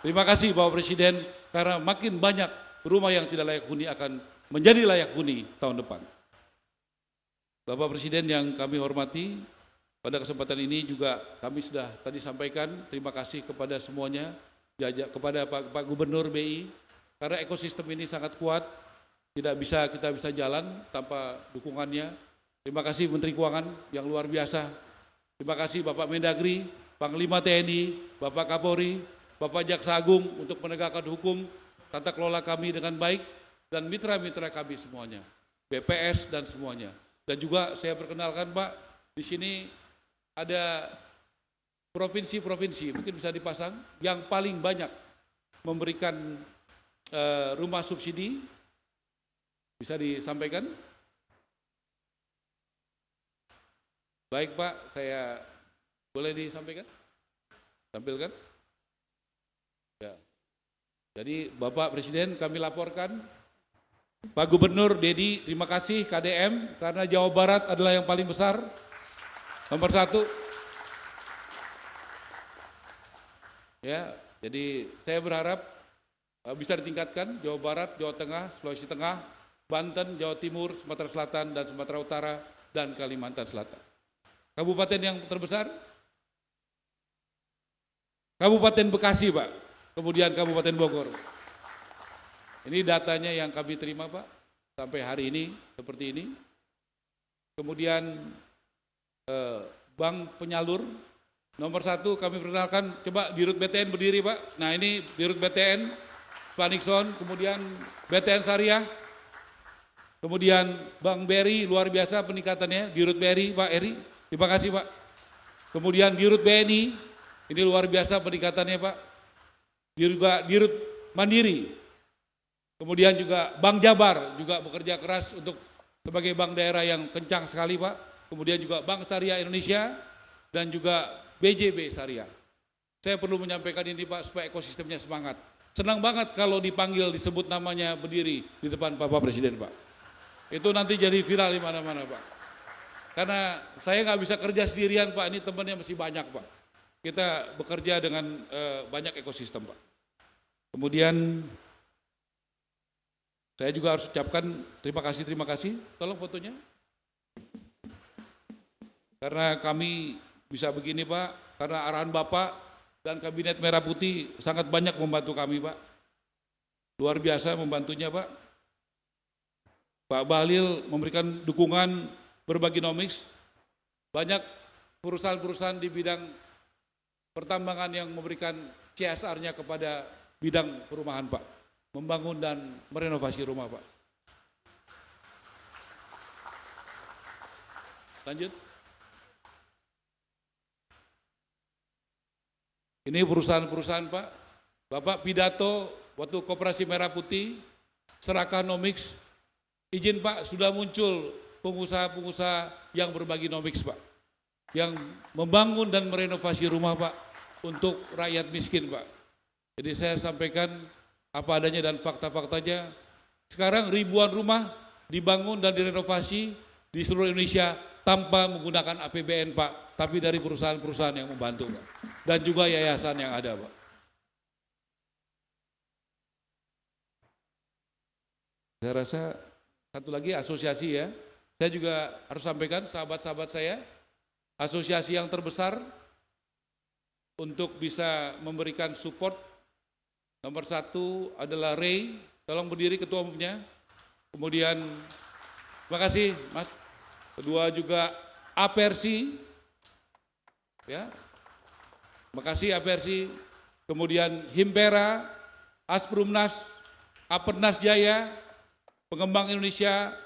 Terima kasih Bapak Presiden, karena makin banyak rumah yang tidak layak huni akan menjadi layak huni tahun depan. Bapak Presiden yang kami hormati, pada kesempatan ini juga kami sudah tadi sampaikan terima kasih kepada semuanya, kepada Pak Gubernur BI, karena ekosistem ini sangat kuat, kita bisa jalan tanpa dukungannya. Terima kasih Menteri Keuangan yang luar biasa. Terima kasih Bapak Mendagri, Panglima TNI, Bapak Kapolri, Bapak Jaksa Agung untuk menegakkan hukum, tata kelola kami dengan baik, dan mitra-mitra kami semuanya, BPS dan semuanya. Dan juga saya perkenalkan Pak, di sini ada provinsi-provinsi, mungkin bisa dipasang, yang paling banyak memberikan rumah subsidi. Bisa disampaikan? Baik Pak, saya boleh disampaikan? Tampilkan? Ya. Jadi Bapak Presiden kami laporkan, Pak Gubernur Dedi, terima kasih KDM, karena Jawa Barat adalah yang paling besar, nomor 1. Ya, jadi saya berharap bisa ditingkatkan Jawa Barat, Jawa Tengah, Sulawesi Tengah, Banten, Jawa Timur, Sumatera Selatan, dan Sumatera Utara, dan Kalimantan Selatan. Kabupaten yang terbesar? Kabupaten Bekasi, Pak. Kemudian Kabupaten Bogor. Ini datanya yang kami terima, Pak, sampai hari ini, seperti ini. Kemudian bank penyalur, nomor 1 kami perkenalkan, coba Dirut BTN berdiri, Pak. Nah ini Dirut BTN, Pak Nixon, kemudian BTN Syariah, kemudian Bank BRI, luar biasa peningkatannya, Dirut BRI, Pak Eri, terima kasih Pak. Kemudian Dirut BNI, ini luar biasa peningkatannya Pak. Juga Dirut Mandiri, kemudian juga Bank Jabar, juga bekerja keras untuk sebagai bank daerah yang kencang sekali Pak. Kemudian juga Bank Syariah Indonesia, dan juga BJB Syariah. Saya perlu menyampaikan ini Pak, supaya ekosistemnya semangat. Senang banget kalau dipanggil, disebut namanya berdiri di depan Bapak Presiden Pak. Itu nanti jadi viral di mana-mana Pak. Karena saya nggak bisa kerja sendirian Pak, ini temannya masih banyak Pak. Kita bekerja dengan banyak ekosistem Pak. Kemudian saya juga harus ucapkan terima kasih. Tolong fotonya. Karena kami bisa begini Pak, karena arahan Bapak dan Kabinet Merah Putih sangat banyak membantu kami Pak. Luar biasa membantunya Pak. Pak Bahlil memberikan dukungan Berbaginomics. Banyak perusahaan-perusahaan di bidang pertambangan yang memberikan CSR-nya kepada bidang perumahan Pak. Membangun dan merenovasi rumah Pak. Lanjut. Ini perusahaan-perusahaan Pak. Bapak pidato waktu Koperasi Merah Putih, Serakanomics, izin Pak, sudah muncul pengusaha-pengusaha yang Berbaginomics Pak. Yang membangun dan merenovasi rumah Pak untuk rakyat miskin Pak. Jadi saya sampaikan apa adanya dan fakta-faktanya. Sekarang ribuan rumah dibangun dan direnovasi di seluruh Indonesia tanpa menggunakan APBN Pak, tapi dari perusahaan-perusahaan yang membantu Pak. Dan juga yayasan yang ada Pak. Saya rasa satu lagi asosiasi ya. Saya juga harus sampaikan sahabat-sahabat saya, asosiasi yang terbesar untuk bisa memberikan support. Nomor 1 adalah Ray, tolong berdiri ketua umumnya. Kemudian, terima kasih Mas. kedua juga Apersi, ya, makasih Apersi, kemudian Himpera, Asprumnas, Apernas Jaya, Pengembang Indonesia,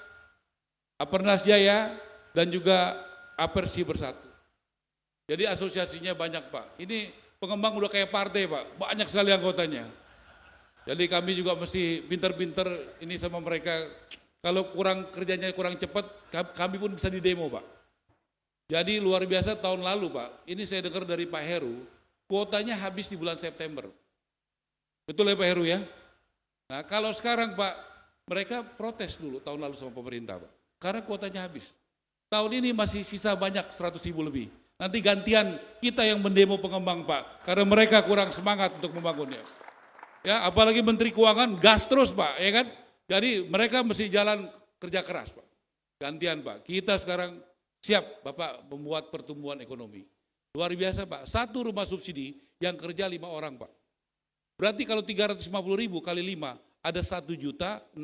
Apernas Jaya, dan juga Apersi Bersatu. Jadi asosiasinya banyak Pak. Ini pengembang udah kayak partai Pak, banyak sekali anggotanya. Jadi kami juga mesti pinter-pinter ini sama mereka. Kalau kerjanya kurang cepat, kami pun bisa di demo Pak. Jadi luar biasa tahun lalu Pak, ini saya dengar dari Pak Heru, kuotanya habis di bulan September. Betul ya Pak Heru ya? Nah kalau sekarang Pak, mereka protes dulu tahun lalu sama pemerintah Pak, karena kuotanya habis. Tahun ini masih sisa banyak 100.000 lebih. Nanti gantian kita yang mendemo pengembang Pak, karena mereka kurang semangat untuk membangunnya. Ya, apalagi Menteri Keuangan gas terus Pak, ya kan? Jadi mereka mesti jalan kerja keras Pak. Gantian Pak, kita sekarang siap Bapak membuat pertumbuhan ekonomi. Luar biasa Pak, satu rumah subsidi yang kerja 5 orang Pak. Berarti kalau 350.000 kali 5, ada 1.650.000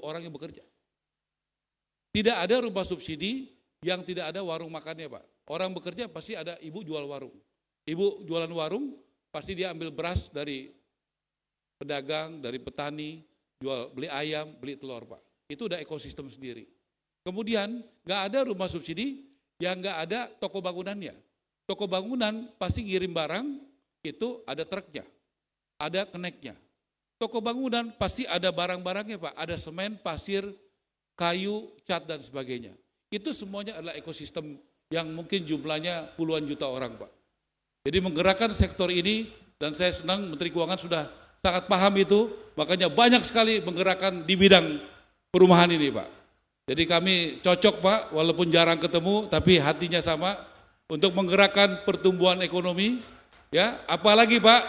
orang yang bekerja. Tidak ada rumah subsidi yang tidak ada warung makannya Pak. Orang bekerja pasti ada ibu jual warung. Ibu jualan warung, pasti dia ambil beras dari pedagang, dari petani, beli ayam, beli telur Pak. Itu udah ekosistem sendiri. Kemudian nggak ada rumah subsidi yang nggak ada toko bangunannya. Toko bangunan pasti ngirim barang, itu ada truknya, ada keneknya. Toko bangunan pasti ada barang-barangnya Pak, ada semen, pasir, kayu, cat dan sebagainya. Itu semuanya adalah ekosistem yang mungkin jumlahnya puluhan juta orang Pak. Jadi menggerakkan sektor ini, dan saya senang Menteri Keuangan sudah sangat paham itu, makanya banyak sekali menggerakkan di bidang perumahan ini Pak. Jadi kami cocok Pak, walaupun jarang ketemu, tapi hatinya sama untuk menggerakkan pertumbuhan ekonomi. Ya, apalagi Pak,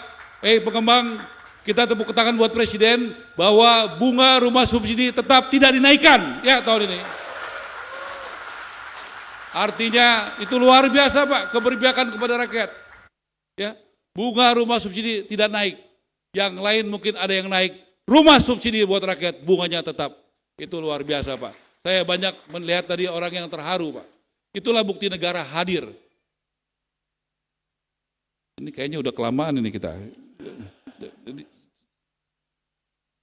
pengembang, kita tepuk tangan buat Presiden bahwa bunga rumah subsidi tetap tidak dinaikkan ya tahun ini. Artinya itu luar biasa Pak, keberpihakan kepada rakyat. Ya, bunga rumah subsidi tidak naik. Yang lain mungkin ada yang naik. Rumah subsidi buat rakyat, bunganya tetap. Itu luar biasa Pak. Saya banyak melihat tadi orang yang terharu Pak. Itulah bukti negara hadir. Ini kayaknya udah kelamaan ini kita.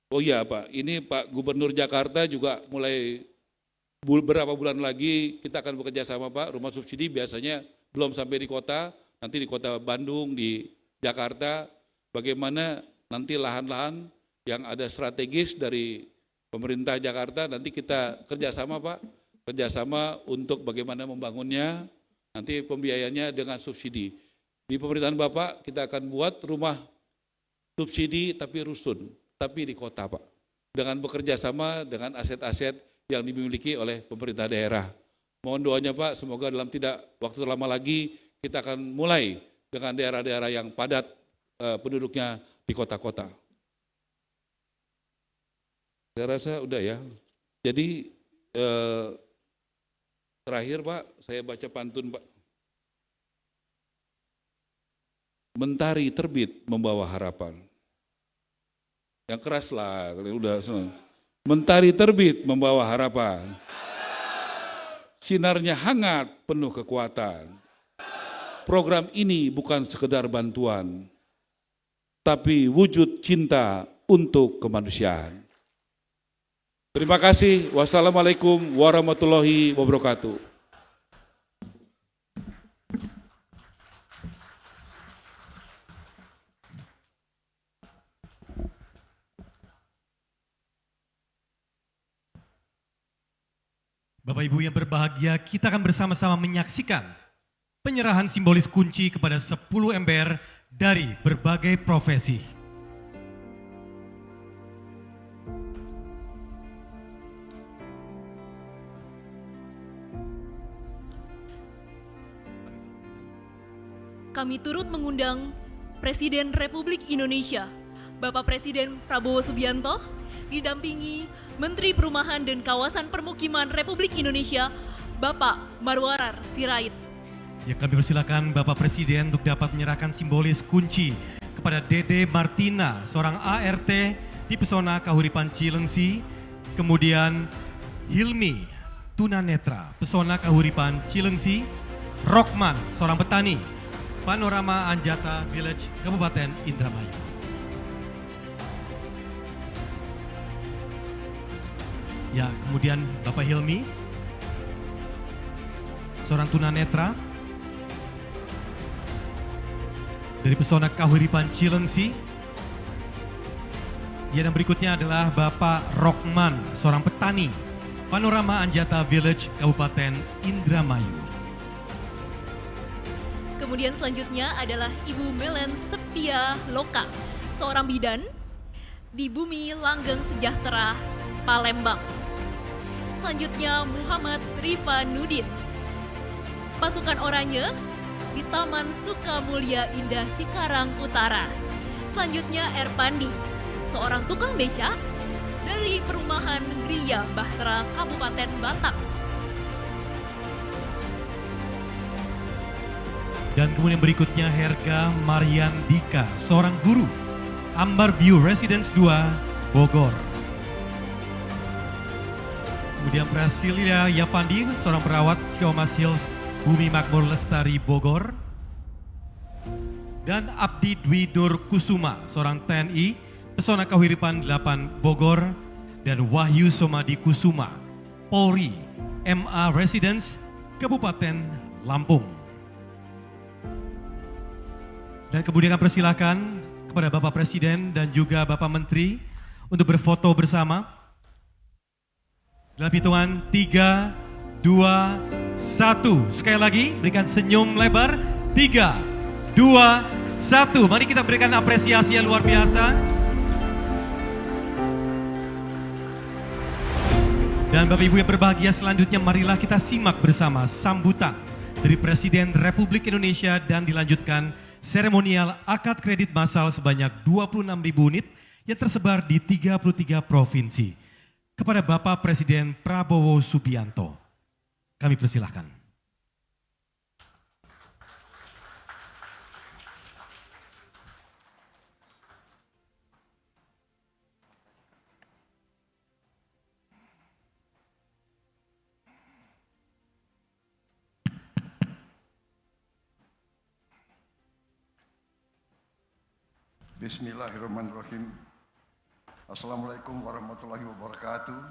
Oh iya Pak, ini Pak Gubernur Jakarta juga mulai beberapa bulan lagi kita akan bekerja sama Pak. Rumah subsidi biasanya belum sampai di kota, nanti di kota Bandung, di Jakarta, bagaimana nanti lahan-lahan yang ada strategis dari pemerintah Jakarta, nanti kita kerjasama Pak, kerjasama untuk bagaimana membangunnya, nanti pembiayanya dengan subsidi. Di pemerintahan Bapak kita akan buat rumah subsidi tapi rusun, tapi di kota Pak, dengan bekerja sama dengan aset-aset yang dimiliki oleh pemerintah daerah. Mohon doanya Pak, semoga dalam tidak waktu lama lagi kita akan mulai dengan daerah-daerah yang padat penduduknya di kota-kota. Saya rasa udah ya. Jadi terakhir Pak, saya baca pantun Pak. Mentari terbit membawa harapan. Yang keras lah, udah senang. Mentari terbit membawa harapan. Sinarnya hangat, penuh kekuatan. Program ini bukan sekedar bantuan, tapi wujud cinta untuk kemanusiaan. Terima kasih. Wassalamualaikum warahmatullahi wabarakatuh. Bapak Ibu yang berbahagia, kita akan bersama-sama menyaksikan penyerahan simbolis kunci kepada 10 ember dari berbagai profesi. Kami turut mengundang Presiden Republik Indonesia, Bapak Presiden Prabowo Subianto, didampingi Menteri Perumahan dan Kawasan Permukiman Republik Indonesia, Bapak Marwarar Sirait. Ya, kami persilakan Bapak Presiden untuk dapat menyerahkan simbolis kunci kepada Dede Martina, seorang ART di Pesona Kahuripan Cilengsi, kemudian Hilmi tunanetra, Pesona Kahuripan Cilengsi, Rockman, seorang petani, Panorama Anjata Village, Kabupaten Indramayu. Ya, kemudian Bapak Hilmi, seorang tunanetra dari Pesona Kahuripan Cilengsi. Ya, dan berikutnya adalah Bapak Rockman, seorang petani, Panorama Anjata Village, Kabupaten Indramayu. Kemudian selanjutnya adalah Ibu Melen Septia Loka, seorang bidan di Bumi Langgeng Sejahtera, Palembang. Selanjutnya Muhammad Rifanudin, pasukan oranye di Taman Sukamulya Indah Cikarang Utara. Selanjutnya Erpandi, seorang tukang beca dari Perumahan Gria Bahtera, Kabupaten Batak. Dan kemudian berikutnya Herga Mariandika, seorang guru, Ambar View Residence 2, Bogor. Kemudian Prasilia Yapandi, seorang perawat Siomas Hills, Bumi Makmur Lestari, Bogor. Dan Abdi Dwi Dur Kusuma, seorang TNI, Pesona Kahuripan 8, Bogor. Dan Wahyu Somadi Kusuma, Polri, MA Residence, Kabupaten Lampung. Dan kemudian kami persilakan kepada Bapak Presiden dan juga Bapak Menteri untuk berfoto bersama. Dalam hitungan 3, 2, 1. Sekali lagi berikan senyum lebar. 3, 2, 1. Mari kita berikan apresiasi yang luar biasa. Dan Bapak Ibu yang berbahagia, selanjutnya marilah kita simak bersama sambutan dari Presiden Republik Indonesia dan dilanjutkan seremonial akad kredit massal sebanyak 26.000 unit yang tersebar di 33 provinsi. Kepada Bapak Presiden Prabowo Subianto, kami persilahkan. Bismillahirrahmanirrahim. Assalamualaikum warahmatullahi wabarakatuh.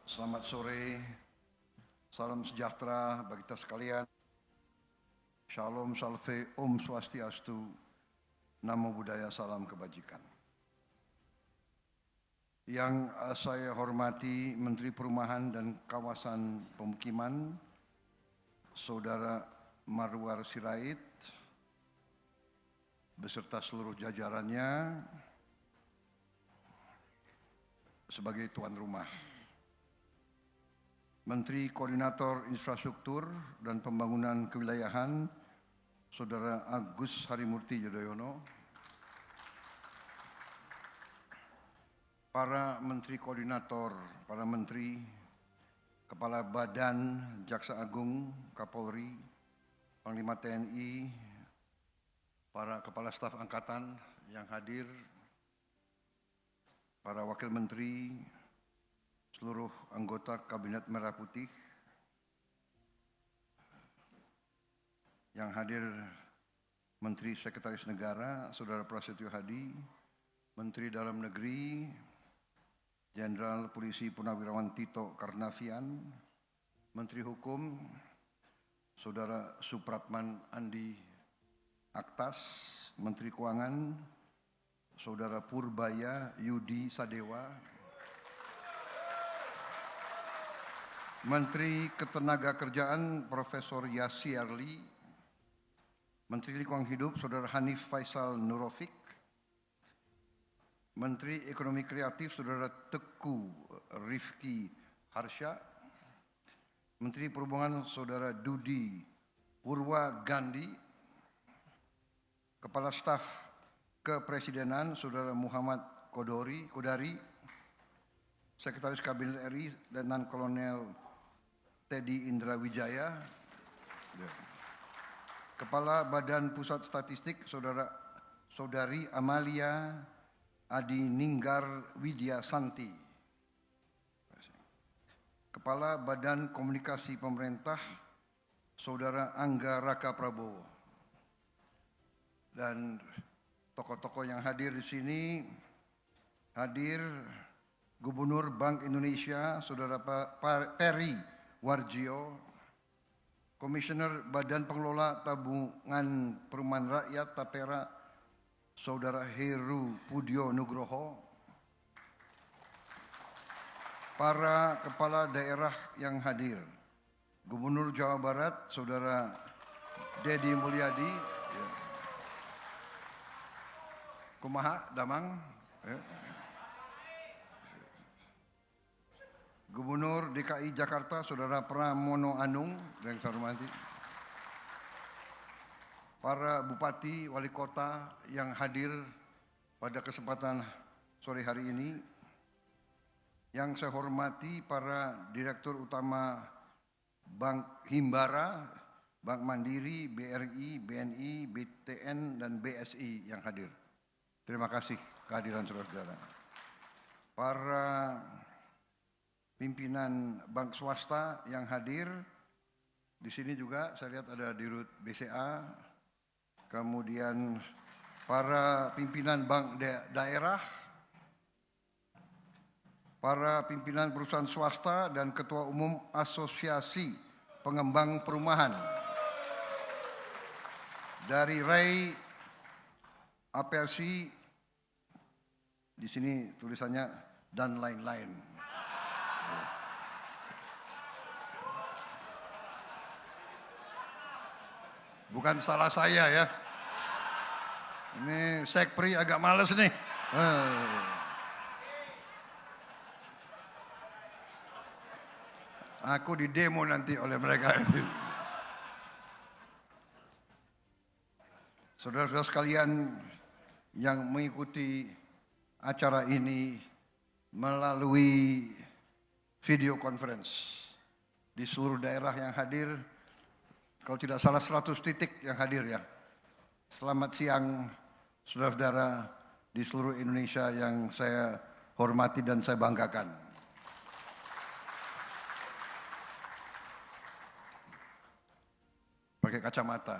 Selamat sore, salam sejahtera bagi kita sekalian. Shalom, salve, Om Swastiastu, Namo Buddhaya, salam kebajikan. Yang saya hormati Menteri Perumahan dan Kawasan Pemukiman, Saudara Marwar Sirait, beserta seluruh jajarannya sebagai tuan rumah. Menteri Koordinator Infrastruktur dan Pembangunan Kewilayahan, Saudara Agus Harimurti Yudhoyono, para Menteri Koordinator, para Menteri, Kepala Badan, Jaksa Agung, Kapolri, Panglima TNI, para Kepala Staf Angkatan yang hadir, para Wakil Menteri, seluruh anggota Kabinet Merah Putih, yang hadir Menteri Sekretaris Negara, Saudara Prasetyo Hadi, Menteri Dalam Negeri, Jenderal Polisi Purnawirawan Tito Karnavian, Menteri Hukum, Saudara Supratman Andi Aktas, Menteri Keuangan, Saudara Purbaya Yudi Sadewa, Menteri Ketenagakerjaan Profesor Yassi Arli, Menteri Lingkungan Hidup Saudara Hanif Faisal Nurofik, Menteri Ekonomi Kreatif Saudara Teku Rifki Harsha, Menteri Perhubungan Saudara Dudi Purwa Gandhi, Kepala Staf Kepresidenan Saudara Muhammad Kodari, Sekretaris Kabinet RI Letnan Kolonel Teddy Indra Wijaya, Kepala Badan Pusat Statistik Saudari Amalia Adi Ninggar Widya Santi, Kepala Badan Komunikasi Pemerintah, Saudara Angga Raka Prabowo. Dan tokoh-tokoh yang hadir di sini, hadir Gubernur Bank Indonesia, Saudara Peri Warjio, Komisioner Badan Pengelola Tabungan Perumahan Rakyat Tapera, Saudara Heru Pudio Nugroho, para kepala daerah yang hadir, Gubernur Jawa Barat, Saudara Dedi Mulyadi, kumaha damang, Gubernur DKI Jakarta, Saudara Pramono Anung, yang saya hormati, para bupati, wali kota yang hadir pada kesempatan sore hari ini, yang saya hormati para Direktur Utama Bank Himbara, Bank Mandiri, BRI, BNI, BTN, dan BSI yang hadir. Terima kasih kehadiran saudara-saudara. Para pimpinan bank swasta yang hadir, di sini juga saya lihat ada Dirut BCA, kemudian para pimpinan bank daerah, para pimpinan perusahaan swasta, dan Ketua Umum Asosiasi Pengembang Perumahan. Dari Ray APLC, di sini tulisannya dan lain-lain. Bukan salah saya ya. Ini Sekpri agak males nih. Aku di demo nanti oleh mereka. Saudara-saudara sekalian yang mengikuti acara ini melalui video conference di seluruh daerah yang hadir, kalau tidak salah 100 titik yang hadir ya. Selamat siang saudara-saudara di seluruh Indonesia yang saya hormati dan saya banggakan. Pakai kacamata.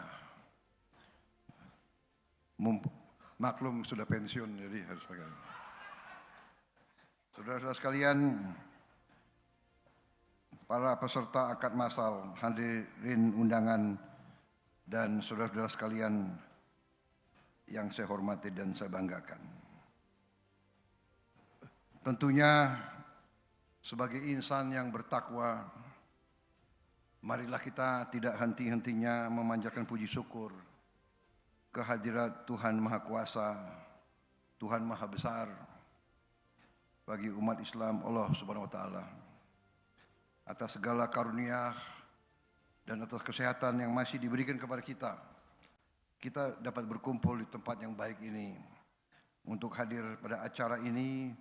Maklum sudah pensiun jadi harus pakai. Saudara-saudara sekalian, para peserta akad massal, hadirin undangan, dan saudara-saudara sekalian yang saya hormati dan saya banggakan. Tentunya sebagai insan yang bertakwa, marilah kita tidak henti-hentinya memanjatkan puji syukur kehadirat Tuhan Maha Kuasa, Tuhan Maha Besar bagi umat Islam Allah Subhanahu wa taala. Atas segala karunia dan atas kesehatan yang masih diberikan kepada kita dapat berkumpul di tempat yang baik ini untuk hadir pada acara ini,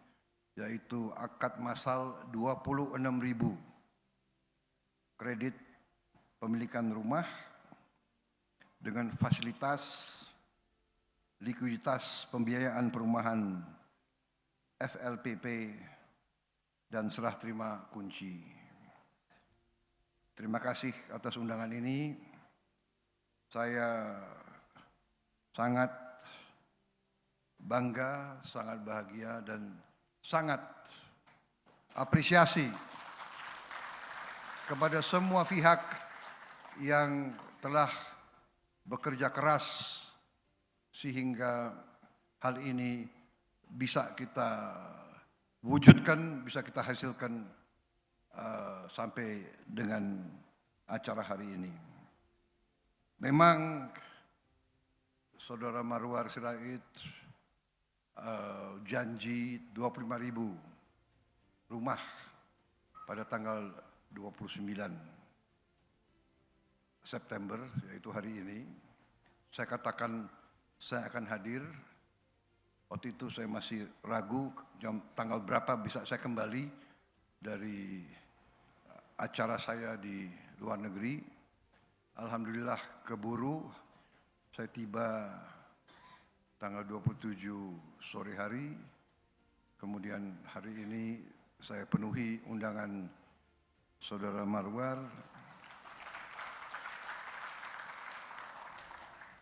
yaitu akad massal 26.000 kredit pemilikan rumah dengan fasilitas likuiditas pembiayaan perumahan FLPP dan serah terima kunci. Terima kasih atas undangan ini. Saya sangat bangga, sangat bahagia, dan sangat apresiasi kepada semua pihak yang telah bekerja keras sehingga hal ini bisa kita wujudkan, bisa kita hasilkan sampai dengan acara hari ini. Memang Saudara Marwar Sirait janji 25.000 rumah pada tanggal 29 September, yaitu hari ini. Saya katakan saya akan hadir. Waktu itu saya masih ragu tanggal berapa bisa saya kembali dari acara saya di luar negeri. Alhamdulillah keburu, saya tiba tanggal 27 sore hari. Kemudian hari ini saya penuhi undangan Saudara Marwar,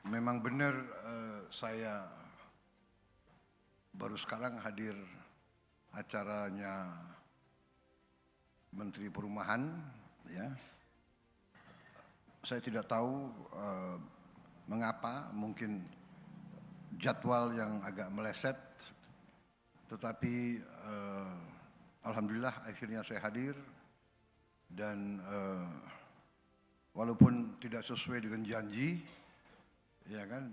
memang benar saya baru sekarang hadir acaranya Menteri Perumahan, ya. Saya tidak tahu mengapa, mungkin jadwal yang agak meleset, tetapi alhamdulillah akhirnya saya hadir. Dan walaupun tidak sesuai dengan janji, ya kan,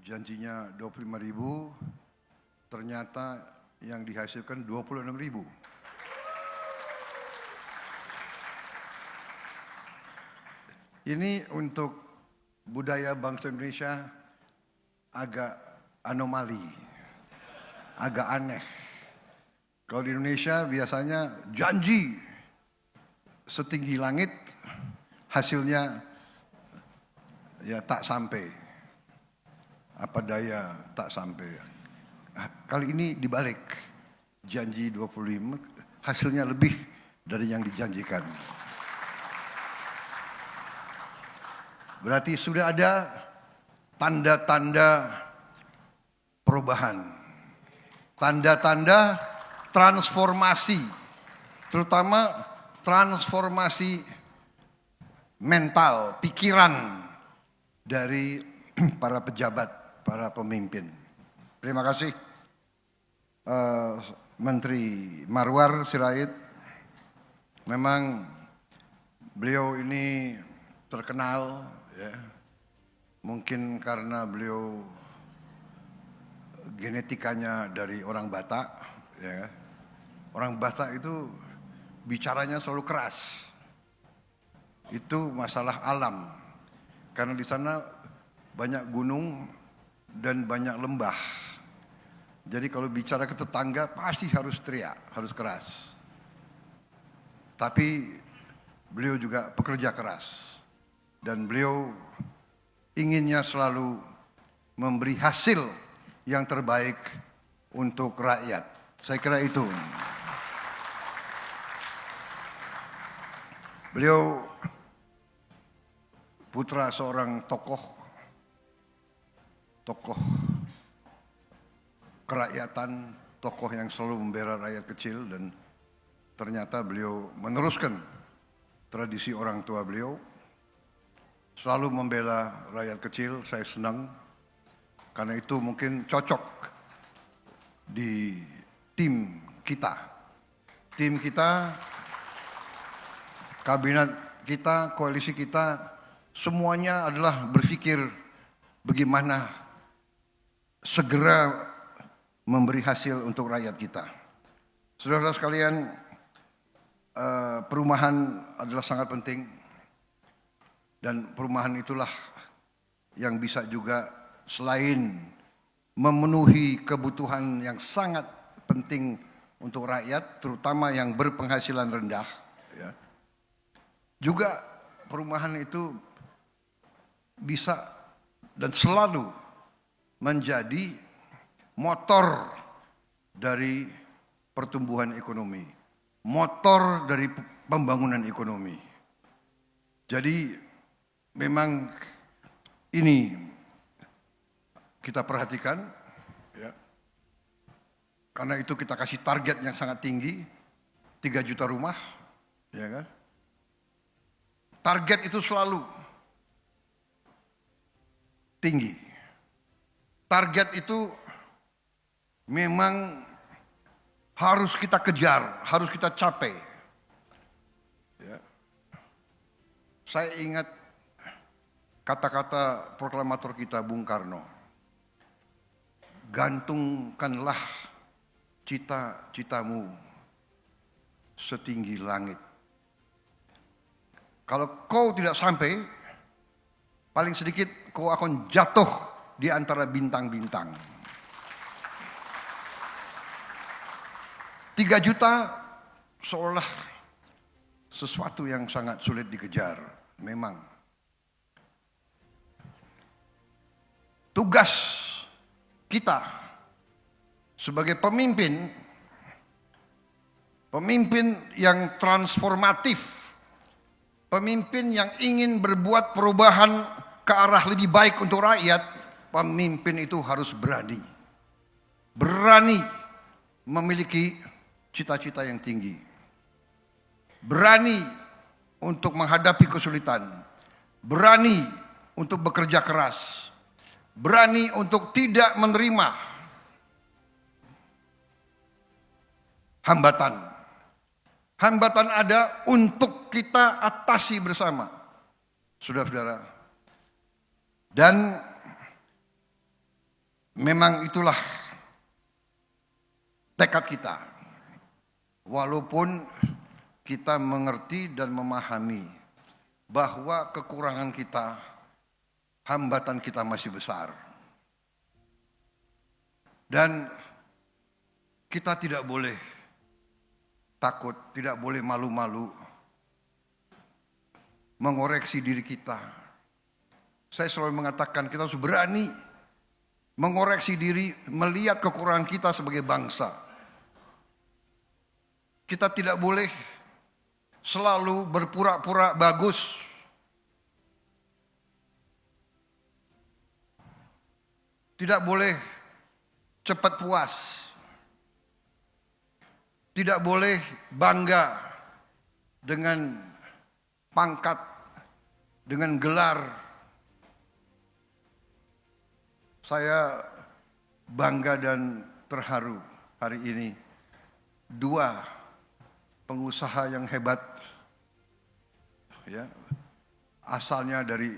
janjinya 25.000, ternyata yang dihasilkan 26.000. Ini untuk budaya bangsa Indonesia agak anomali, agak aneh. Kalau di Indonesia biasanya janji setinggi langit, hasilnya ya tak sampai. Apa daya tak sampai. Kali ini dibalik, janji 25, hasilnya lebih dari yang dijanjikan. Berarti sudah ada tanda-tanda perubahan, tanda-tanda transformasi, terutama transformasi mental, pikiran dari para pejabat, para pemimpin. Terima kasih Menteri Marwar Sirait. Memang beliau ini terkenal, ya, mungkin karena beliau genetikanya dari orang Batak, ya. Orang Batak itu bicaranya selalu keras. Itu masalah alam. Karena di sana banyak gunung dan banyak lembah. Jadi kalau bicara ke tetangga pasti harus teriak, harus keras. Tapi beliau juga pekerja keras. Dan beliau inginnya selalu memberi hasil yang terbaik untuk rakyat. Saya kira itu. Beliau putra seorang tokoh kerakyatan, tokoh yang selalu membela rakyat kecil, dan ternyata beliau meneruskan tradisi orang tua beliau, selalu membela rakyat kecil. Saya senang, karena itu mungkin cocok di tim kita. Tim kita, kabinet kita, koalisi kita, semuanya adalah berpikir bagaimana segera memberi hasil untuk rakyat kita. Saudara sekalian, perumahan adalah sangat penting, dan perumahan itulah yang bisa juga selain memenuhi kebutuhan yang sangat penting untuk rakyat, terutama yang berpenghasilan rendah, ya. Juga perumahan itu bisa dan selalu menjadi motor dari pertumbuhan ekonomi, motor dari pembangunan ekonomi. Jadi memang ini kita perhatikan, ya. Karena itu kita kasih target yang sangat tinggi, 3 juta rumah, ya kan? Target itu selalu tinggi. Target itu memang harus kita kejar, harus kita capai. Ya. Saya ingat kata-kata proklamator kita Bung Karno. Gantungkanlah cita-citamu setinggi langit. Kalau kau tidak sampai, paling sedikit kau akan jatuh di antara bintang-bintang. 3 juta seolah sesuatu yang sangat sulit dikejar. Memang. Tugas kita sebagai pemimpin pemimpin yang transformatif, pemimpin yang ingin berbuat perubahan ke arah lebih baik untuk rakyat. Pemimpin itu harus berani. Berani memiliki cita-cita yang tinggi. Berani untuk menghadapi kesulitan. Berani untuk bekerja keras. Berani untuk tidak menerima hambatan. Hambatan ada untuk kita atasi bersama. Saudara-saudara. Dan memang itulah tekad kita. Walaupun kita mengerti dan memahami bahwa kekurangan kita, hambatan kita masih besar. Dan kita tidak boleh takut, tidak boleh malu-malu mengoreksi diri kita. Saya selalu mengatakan kita harus berani mengoreksi diri, melihat kekurangan kita sebagai bangsa. Kita tidak boleh selalu berpura-pura bagus. Tidak boleh cepat puas. Tidak boleh bangga dengan pangkat, dengan gelar. Saya bangga dan terharu hari ini. 2 pengusaha yang hebat, ya, asalnya dari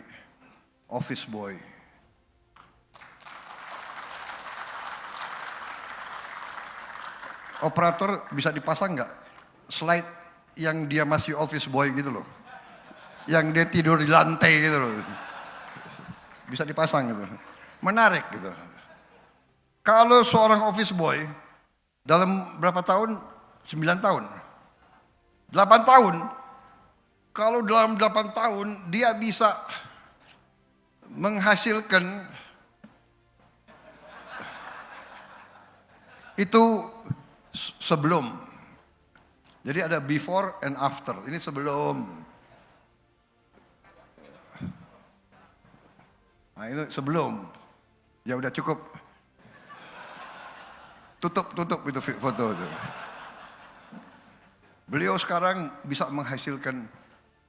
office boy. Operator bisa dipasang nggak slide yang dia masih office boy gitu loh, yang dia tidur di lantai gitu loh, bisa dipasang gitu, menarik gitu. Kalau seorang office boy dalam berapa tahun? 9 tahun, 8 tahun. Kalau dalam 8 tahun dia bisa menghasilkan itu sebelum. Jadi ada before and after. Ini sebelum. Nah, ini sebelum. Ya udah cukup. Tutup itu foto itu. Beliau sekarang bisa menghasilkan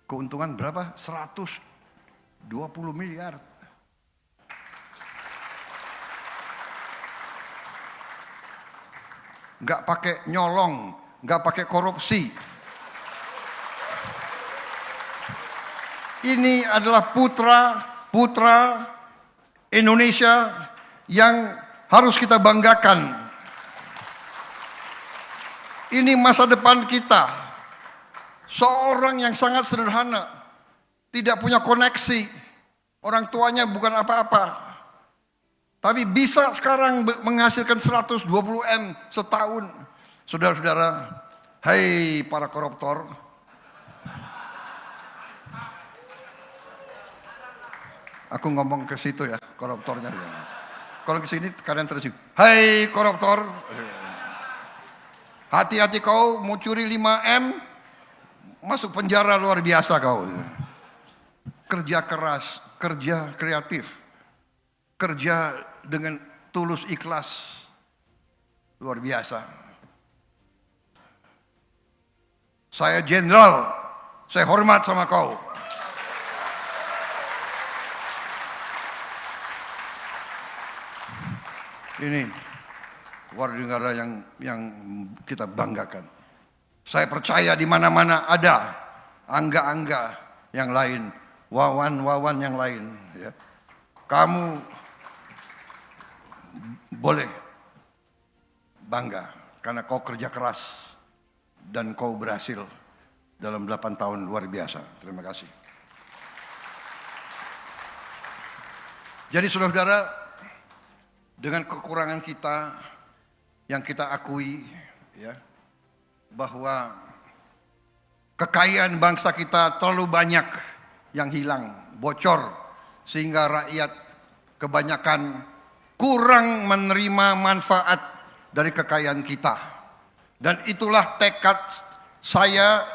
keuntungan berapa? 120 miliar. Nggak pakai nyolong, nggak pakai korupsi. Ini adalah putra Indonesia yang harus kita banggakan. Ini masa depan kita. Seorang yang sangat sederhana, tidak punya koneksi, orang tuanya bukan apa-apa, tapi bisa sekarang menghasilkan 120 M setahun. Saudara-saudara, hai para koruptor, aku ngomong ke situ ya, koruptornya. Kalau ke sini kalian tersinggung. Hai koruptor, hati-hati kau mau curi 5 M, masuk penjara luar biasa kau. Kerja keras, kerja kreatif, kerja dengan tulus ikhlas, luar biasa. Saya jenderal, saya hormat sama kau. Ini warga negara yang kita banggakan. Saya percaya di mana-mana ada angga-angga yang lain, wawan-wawan yang lain. Ya. Kamu boleh bangga karena kau kerja keras dan kau berhasil dalam 8 tahun luar biasa. Terima kasih. Jadi saudara-saudara, dengan kekurangan kita yang kita akui, ya, bahwa kekayaan bangsa kita terlalu banyak yang hilang, bocor, sehingga rakyat kebanyakan kurang menerima manfaat dari kekayaan kita. Dan itulah tekad saya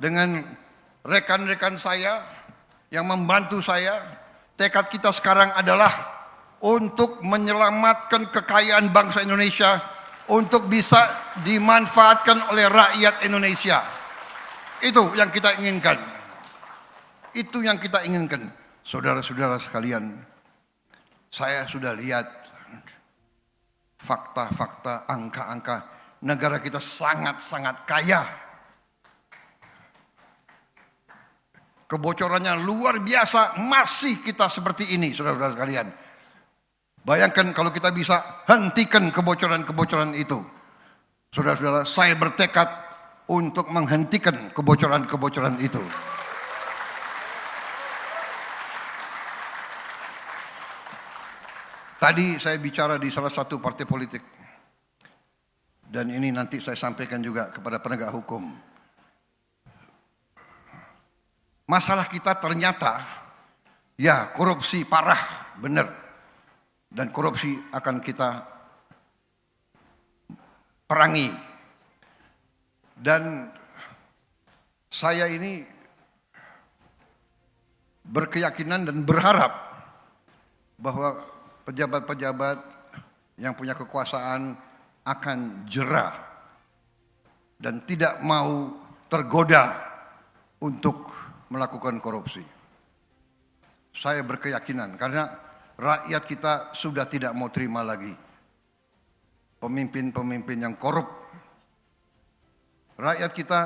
dengan rekan-rekan saya yang membantu saya. Tekad kita sekarang adalah untuk menyelamatkan kekayaan bangsa Indonesia untuk bisa dimanfaatkan oleh rakyat Indonesia. Itu yang kita inginkan. Itu yang kita inginkan. Saudara-saudara sekalian, saya sudah lihat fakta-fakta, angka-angka. Negara kita sangat-sangat kaya. Kebocorannya luar biasa, masih kita seperti ini, saudara-saudara sekalian. Bayangkan kalau kita bisa hentikan kebocoran-kebocoran itu. Saudara-saudara, saya bertekad untuk menghentikan kebocoran-kebocoran itu. Tadi saya bicara di salah satu partai politik. Dan ini nanti saya sampaikan juga kepada penegak hukum. Masalah kita ternyata, ya korupsi parah, benar. Dan korupsi akan kita perangi. Dan saya ini berkeyakinan dan berharap bahwa pejabat-pejabat yang punya kekuasaan akan jera dan tidak mau tergoda untuk melakukan korupsi. Saya berkeyakinan karena rakyat kita sudah tidak mau terima lagi pemimpin-pemimpin yang korup. Rakyat kita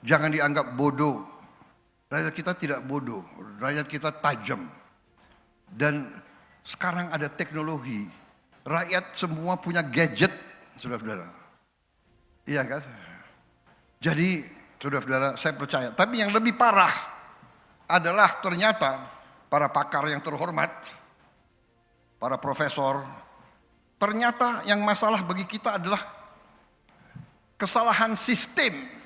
jangan dianggap bodoh. Rakyat kita tidak bodoh, rakyat kita tajam. Dan sekarang ada teknologi, rakyat semua punya gadget, saudara-saudara. Iya kan? Jadi, saudara-saudara, saya percaya. Tapi yang lebih parah adalah ternyata para pakar yang terhormat, para profesor, ternyata yang masalah bagi kita adalah kesalahan sistem.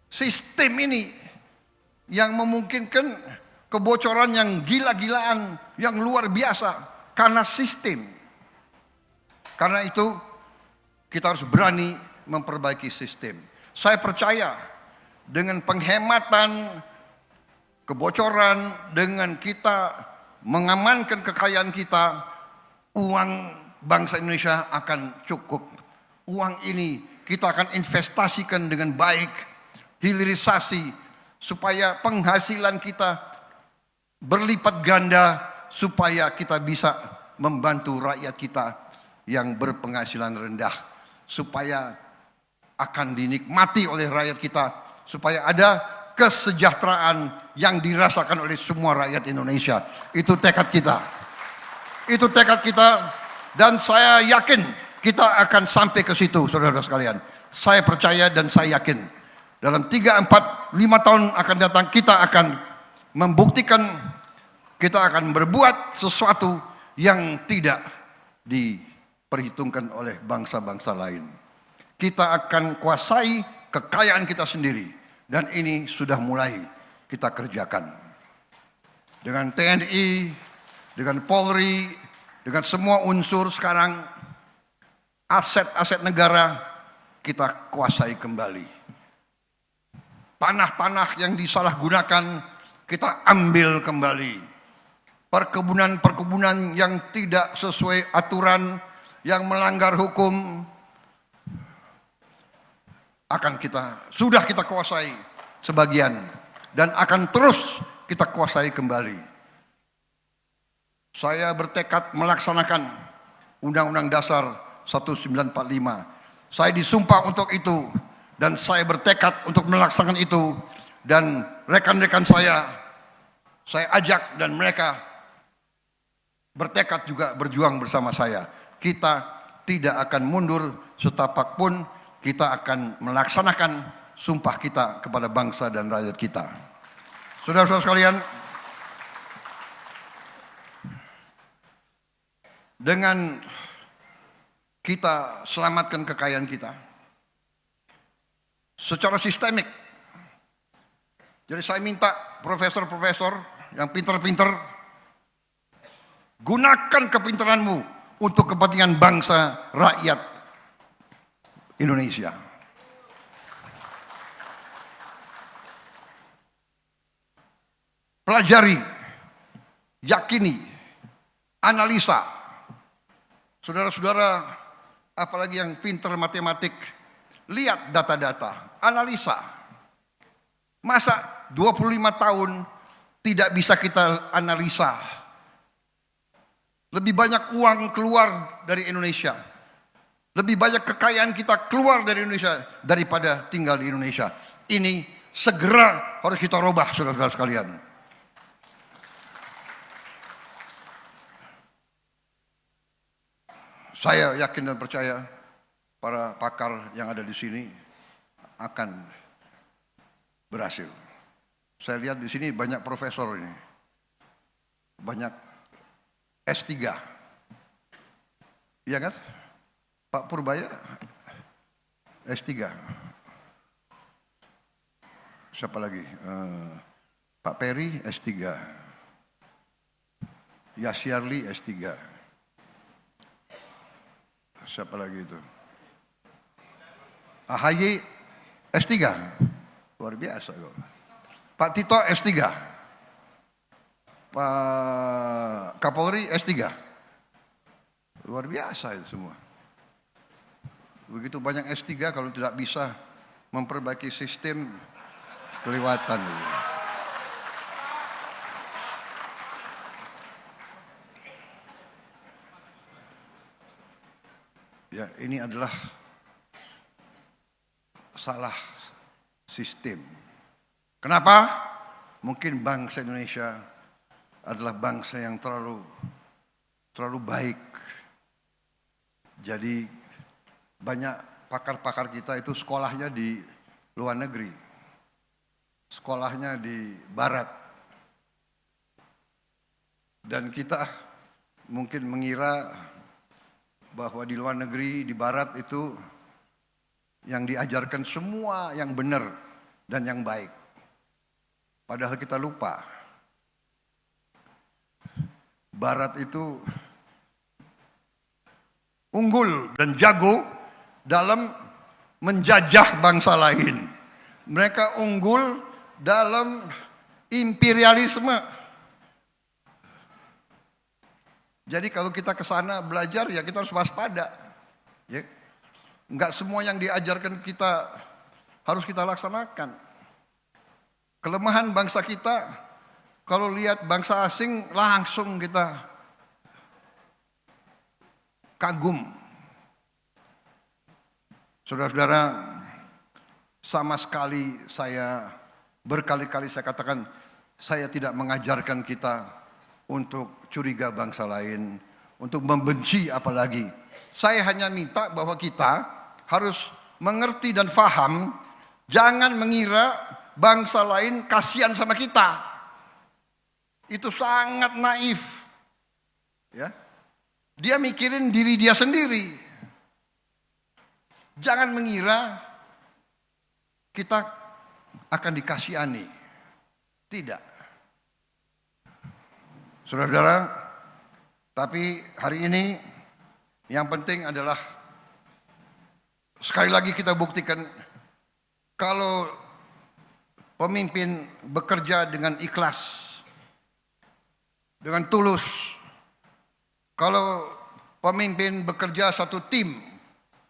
Sistem ini yang memungkinkan kebocoran yang gila-gilaan, yang luar biasa karena sistem. Karena itu kita harus berani memperbaiki sistem. Saya percaya dengan penghematan kebocoran, dengan kita mengamankan kekayaan kita, uang bangsa Indonesia akan cukup. Uang ini kita akan investasikan dengan baik, hilirisasi, supaya penghasilan kita berlipat ganda, supaya kita bisa membantu rakyat kita yang berpenghasilan rendah, supaya akan dinikmati oleh rakyat kita, supaya ada kesejahteraan yang dirasakan oleh semua rakyat Indonesia. Itu tekad kita. Itu tekad kita, dan saya yakin kita akan sampai ke situ, saudara-saudara sekalian. Saya percaya dan saya yakin dalam 3, 4, 5 tahun akan datang kita akan membuktikan, kita akan berbuat sesuatu yang tidak diperhitungkan oleh bangsa-bangsa lain. Kita akan kuasai kekayaan kita sendiri, dan ini sudah mulai kita kerjakan. Dengan TNI, dengan Polri, dengan semua unsur sekarang, aset-aset negara kita kuasai kembali. Tanah-tanah yang disalahgunakan kita ambil kembali. Perkebunan-perkebunan yang tidak sesuai aturan, yang melanggar hukum, sudah kita kuasai sebagian, dan akan terus kita kuasai kembali. Saya bertekad melaksanakan Undang-Undang Dasar 1945. Saya disumpah untuk itu, dan saya bertekad untuk melaksanakan itu, dan rekan-rekan saya ajak, dan mereka bertekad juga berjuang bersama saya. Kita tidak akan mundur setapak pun, kita akan melaksanakan sumpah kita kepada bangsa dan rakyat kita. Saudara-saudara sekalian, dengan kita selamatkan kekayaan kita secara sistemik. Jadi saya minta profesor-profesor yang pintar-pintar, gunakan kepintaranmu untuk kepentingan bangsa, rakyat Indonesia. Pelajari, yakini, analisa. Saudara-saudara, apalagi yang pintar matematik, lihat data-data, analisa. Masa 25 tahun tidak bisa kita analisa? Lebih banyak uang keluar dari Indonesia. Lebih banyak kekayaan kita keluar dari Indonesia daripada tinggal di Indonesia. Ini segera harus kita rubah, saudara-saudara sekalian. Saya yakin dan percaya para pakar yang ada di sini akan berhasil. Saya lihat di sini banyak profesor ini, banyak S3, iya kan? Pak Purbaya S3, siapa lagi? Pak Peri S3, Yasyarli S3, siapa lagi itu? AHY S3, luar biasa kok. Pak Tito S3, Pak Kapolri S3, luar biasa itu semua. Begitu banyak S3 kalau tidak bisa memperbaiki sistem, kelewatan. Ya, ini adalah salah sistem. Kenapa? Mungkin bangsa Indonesia adalah bangsa yang terlalu baik. Jadi banyak pakar-pakar kita itu sekolahnya di luar negeri. Sekolahnya di barat. Dan kita mungkin mengira bahwa di luar negeri, di barat itu yang diajarkan semua yang benar dan yang baik. Padahal kita lupa. Barat itu unggul dan jago dalam menjajah bangsa lain. Mereka unggul dalam imperialisme. Jadi kalau kita ke sana belajar ya kita harus waspada. Ya. Enggak semua yang diajarkan kita harus kita laksanakan. Kelemahan bangsa kita, kalau lihat bangsa asing langsung kita kagum. Saudara-saudara, sama sekali berkali-kali saya katakan, saya tidak mengajarkan kita untuk curiga bangsa lain, untuk membenci apalagi. Saya hanya minta bahwa kita harus mengerti dan faham, jangan mengira bangsa lain kasihan sama kita. Itu sangat naif. Ya. Dia mikirin diri dia sendiri. Jangan mengira kita akan dikasihani. Tidak. Saudara-saudara, tapi hari ini yang penting adalah sekali lagi kita buktikan kalau pemimpin bekerja dengan ikhlas, dengan tulus. Kalau pemimpin bekerja satu tim,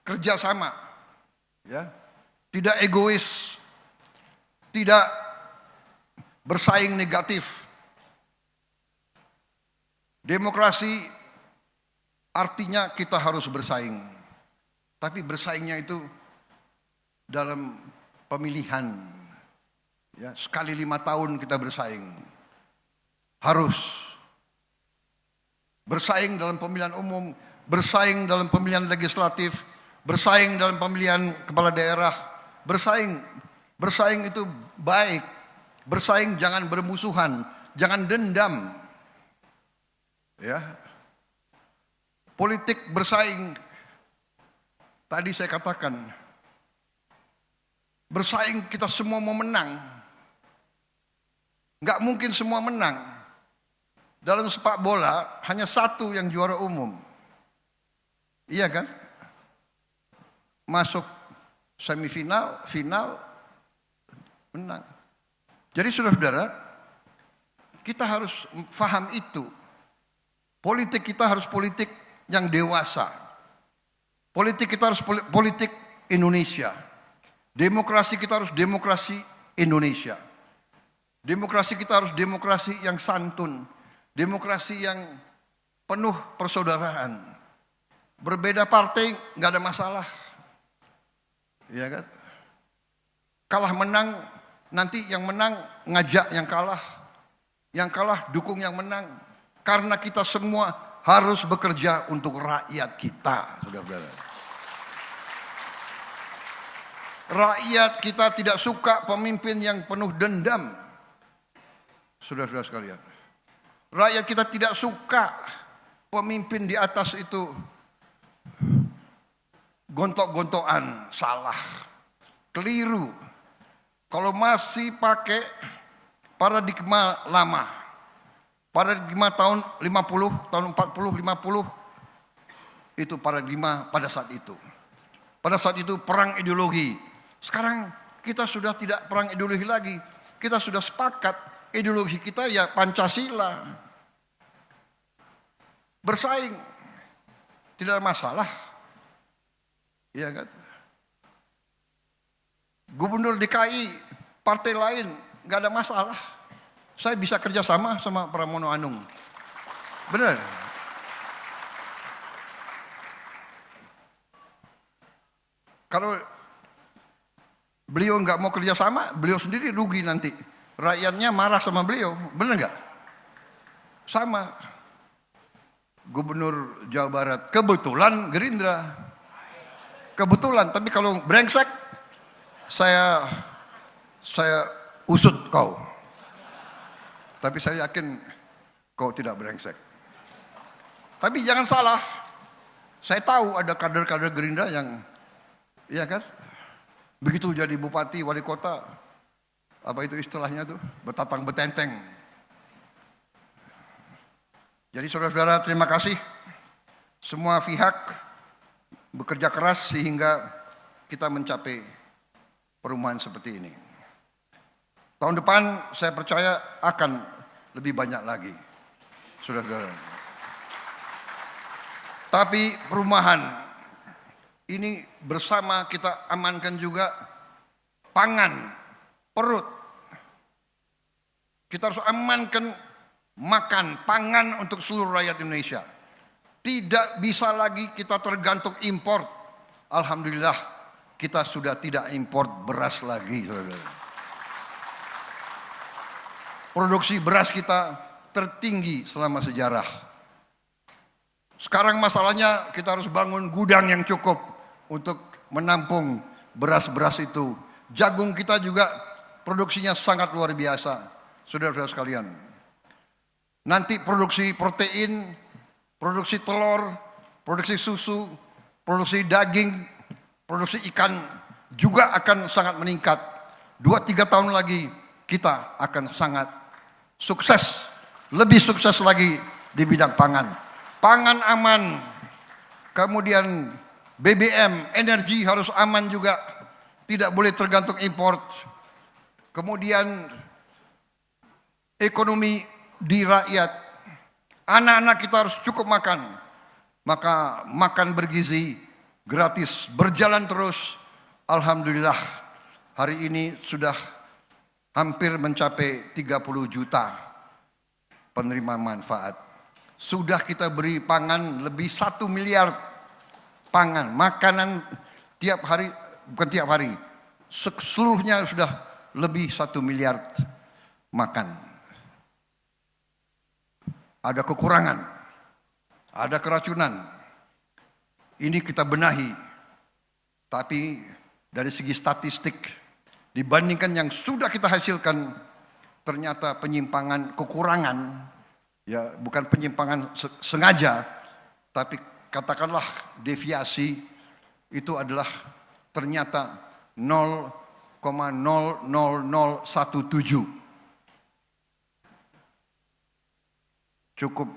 kerjasama, ya, tidak egois, tidak bersaing negatif. Demokrasi artinya kita harus bersaing, tapi bersaingnya itu dalam pemilihan. Ya, sekali 5 tahun kita bersaing. Harus bersaing dalam pemilihan umum, bersaing dalam pemilihan legislatif, bersaing dalam pemilihan kepala daerah, bersaing. Bersaing itu baik. Bersaing jangan bermusuhan, jangan dendam. Ya. Politik bersaing. Tadi saya katakan, bersaing kita semua mau menang. Nggak mungkin semua menang. Dalam sepak bola hanya satu yang juara umum. Iya kan? Masuk semifinal, final, menang. Jadi saudara-saudara, kita harus paham itu. Politik kita harus politik yang dewasa. Politik kita harus politik Indonesia. Demokrasi kita harus demokrasi Indonesia. Demokrasi kita harus demokrasi yang santun. Demokrasi yang penuh persaudaraan. Berbeda partai nggak ada masalah. Ya kan? Kalah menang, nanti yang menang ngajak yang kalah. Yang kalah dukung yang menang. Karena kita semua harus bekerja untuk rakyat kita, saudara-saudara. Rakyat kita tidak suka pemimpin yang penuh dendam. Saudara-saudara sekalian. Rakyat kita tidak suka pemimpin di atas itu gontok-gontokan, salah, keliru. Kalau masih pakai paradigma lama, paradigma tahun 50, tahun 40, 50, itu paradigma pada saat itu. Pada saat itu perang ideologi. Sekarang kita sudah tidak perang ideologi lagi. Kita sudah sepakat ideologi kita ya Pancasila. Bersaing. Tidak ada masalah. Iya kan? Gubernur DKI, partai lain, nggak ada masalah. Saya bisa kerjasama sama Pramono Anung. Benar. Kalau beliau nggak mau kerjasama, beliau sendiri rugi nanti. Rakyatnya marah sama beliau, benar nggak? Sama. Gubernur Jawa Barat, kebetulan Gerindra. Kebetulan, tapi kalau brengsek, saya usut kau. Tapi saya yakin kau tidak brengsek. Tapi jangan salah, saya tahu ada kader-kader Gerindra yang, ya kan, begitu jadi bupati, wali kota, apa itu istilahnya tuh, betatang betenteng. Jadi saudara-saudara, terima kasih semua pihak bekerja keras sehingga kita mencapai perumahan seperti ini. Tahun depan saya percaya akan lebih banyak lagi, saudara-saudara. Tapi perumahan ini bersama kita amankan juga pangan, perut. Kita harus amankan makan, pangan untuk seluruh rakyat Indonesia. Tidak bisa lagi kita tergantung impor. Alhamdulillah kita sudah tidak impor beras lagi, saudara. Produksi beras kita tertinggi selama sejarah. Sekarang masalahnya kita harus bangun gudang yang cukup untuk menampung beras-beras itu. Jagung kita juga produksinya sangat luar biasa, saudara-saudara sekalian. Nanti produksi protein, produksi telur, produksi susu, produksi daging, produksi ikan juga akan sangat meningkat. 2-3 tahun lagi kita akan sangat sukses, lebih sukses lagi di bidang pangan. Pangan aman, kemudian BBM, energi harus aman juga, tidak boleh tergantung import. Kemudian ekonomi di rakyat, anak-anak kita harus cukup makan, maka makan bergizi gratis, berjalan terus. Alhamdulillah hari ini sudah hampir mencapai 30 juta penerima manfaat. Sudah kita beri pangan lebih 1 miliar pangan, makanan tiap hari, bukan tiap hari, seluruhnya sudah lebih 1 miliar makan. Ada kekurangan, ada keracunan. Ini kita benahi. Tapi dari segi statistik, dibandingkan yang sudah kita hasilkan, ternyata penyimpangan, kekurangan, ya bukan penyimpangan sengaja, tapi katakanlah deviasi, itu adalah ternyata 0,00017. Cukup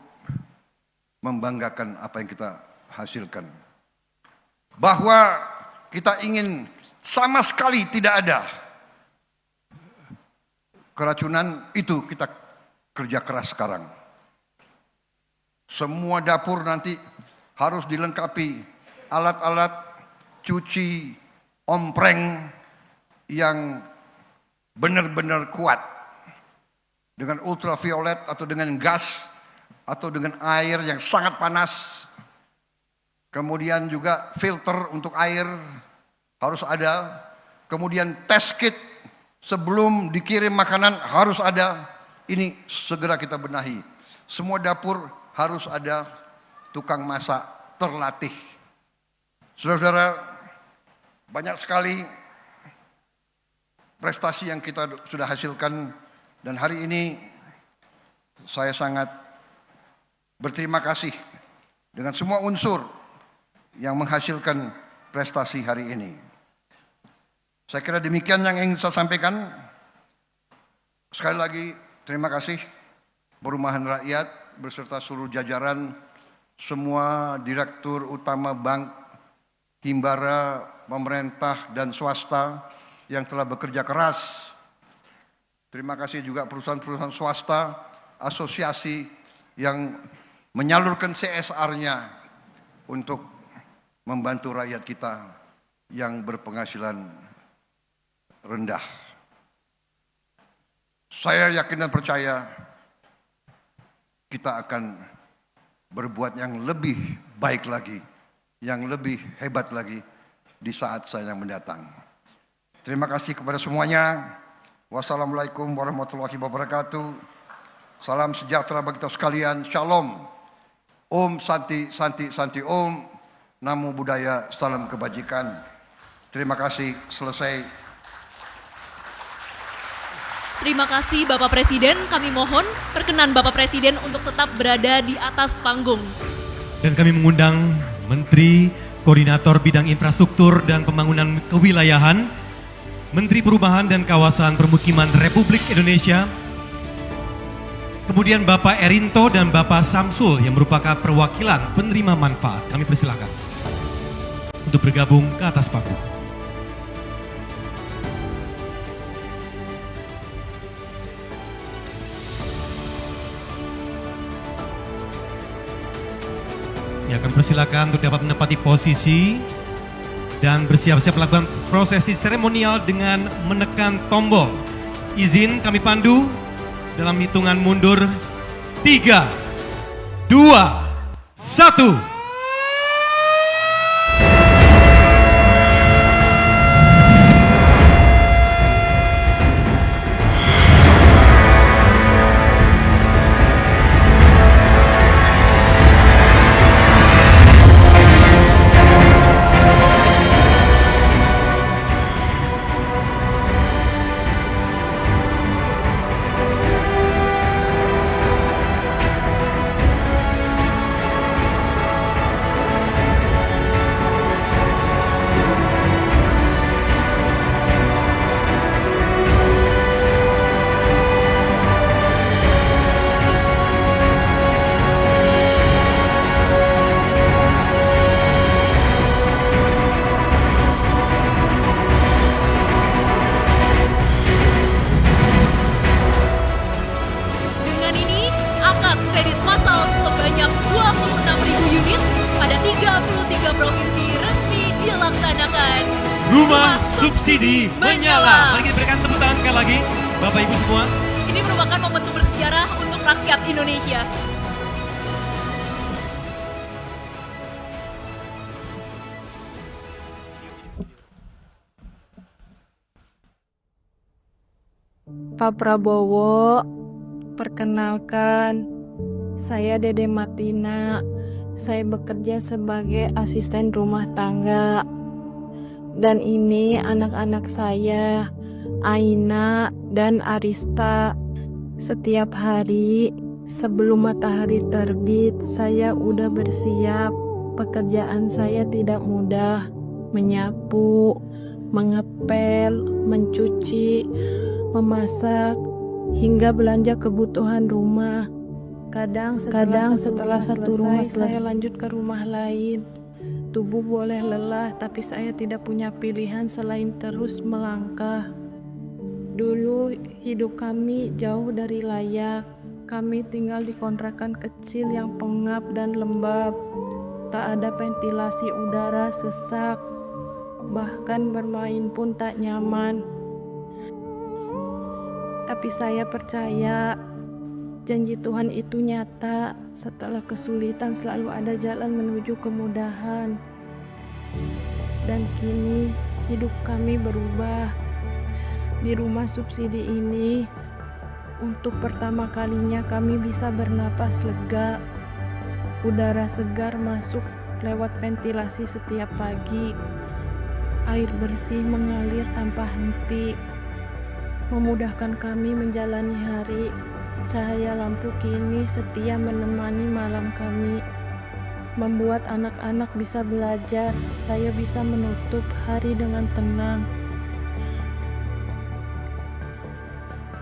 membanggakan apa yang kita hasilkan. Bahwa kita ingin sama sekali tidak ada keracunan. Itu kita kerja keras sekarang. Semua dapur nanti harus dilengkapi alat-alat cuci ompreng yang benar-benar kuat, dengan ultraviolet atau dengan gas atau dengan air yang sangat panas. Kemudian juga filter untuk air harus ada. Kemudian test kit sebelum dikirim makanan harus ada. Ini segera kita benahi. Semua dapur harus ada tukang masak terlatih. Saudara-saudara, banyak sekali prestasi yang kita sudah hasilkan, dan hari ini saya sangat berterima kasih dengan semua unsur yang menghasilkan prestasi hari ini. Saya kira demikian yang ingin saya sampaikan. Sekali lagi terima kasih Perumahan Rakyat beserta seluruh jajaran, semua direktur utama bank, himbara, pemerintah dan swasta yang telah bekerja keras. Terima kasih juga perusahaan-perusahaan swasta, asosiasi yang menyalurkan CSR-nya untuk membantu rakyat kita yang berpenghasilan rendah. Saya yakin dan percaya kita akan berbuat yang lebih baik lagi, yang lebih hebat lagi di saat saya yang mendatang. Terima kasih kepada semuanya. Wassalamualaikum warahmatullahi wabarakatuh. Salam sejahtera bagi kita sekalian. Shalom. Om Santi Santi Santi Om. Namo Buddhaya. Salam kebajikan. Terima kasih. Selesai. Terima kasih Bapak Presiden, kami mohon perkenan Bapak Presiden untuk tetap berada di atas panggung. Dan kami mengundang Menteri Koordinator Bidang Infrastruktur dan Pembangunan Kewilayahan, Menteri Perumahan dan Kawasan Permukiman Republik Indonesia, kemudian Bapak Erinto dan Bapak Samsul yang merupakan perwakilan penerima manfaat. Kami persilakan untuk bergabung ke atas panggung. Ya, kami persilakan untuk dapat menempati posisi dan bersiap-siap melakukan prosesi seremonial dengan menekan tombol. Izin kami pandu dalam hitungan mundur 3, 2, 1. Rumah subsidi menyala. Mari kita berikan tepuk tangan sekali lagi, Bapak Ibu semua. Ini merupakan momentum bersejarah untuk rakyat Indonesia. Pak Prabowo, perkenalkan, saya Dede Martina. Saya bekerja sebagai asisten rumah tangga. Dan ini anak-anak saya, Aina dan Arista. Setiap hari sebelum matahari terbit, saya udah bersiap. Pekerjaan saya tidak mudah, menyapu, mengepel, mencuci, memasak, hingga belanja kebutuhan rumah. Kadang setelah satu rumah selesai, saya lanjut ke rumah lain. Tubuh boleh lelah, tapi saya tidak punya pilihan selain terus melangkah. Dulu hidup kami jauh dari layak. Kami tinggal di kontrakan kecil yang pengap dan lembab. Tak ada ventilasi udara, sesak. Bahkan bermain pun tak nyaman. Tapi saya percaya janji Tuhan itu nyata. Setelah kesulitan selalu ada jalan menuju kemudahan. Dan kini hidup kami berubah. Di rumah subsidi ini, untuk pertama kalinya kami bisa bernapas lega. Udara segar masuk lewat ventilasi setiap pagi. Air bersih mengalir tanpa henti, memudahkan kami menjalani hari. Cahaya lampu kini setia menemani malam kami, membuat anak-anak bisa belajar. Saya bisa menutup hari dengan tenang.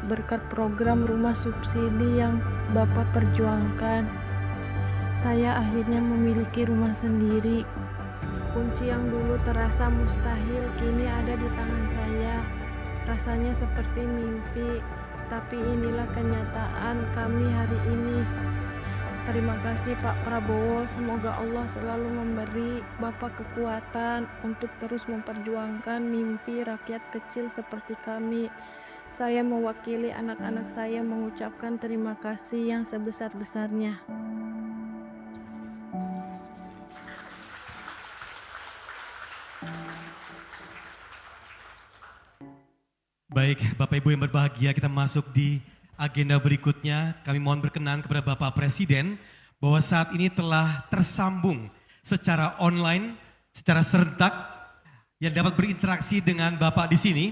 Berkat program rumah subsidi yang Bapak perjuangkan, saya akhirnya memiliki rumah sendiri. Kunci yang dulu terasa mustahil kini ada di tangan saya. Rasanya seperti mimpi, tapi inilah kenyataan kami hari ini. Terima kasih Pak Prabowo, semoga Allah selalu memberi Bapak kekuatan untuk terus memperjuangkan mimpi rakyat kecil seperti kami. Saya mewakili anak-anak saya mengucapkan terima kasih yang sebesar-besarnya. Baik, Bapak Ibu yang berbahagia, kita masuk di agenda berikutnya. Kami mohon berkenan kepada Bapak Presiden bahwa saat ini telah tersambung secara online, secara serentak, yang dapat berinteraksi dengan Bapak di sini.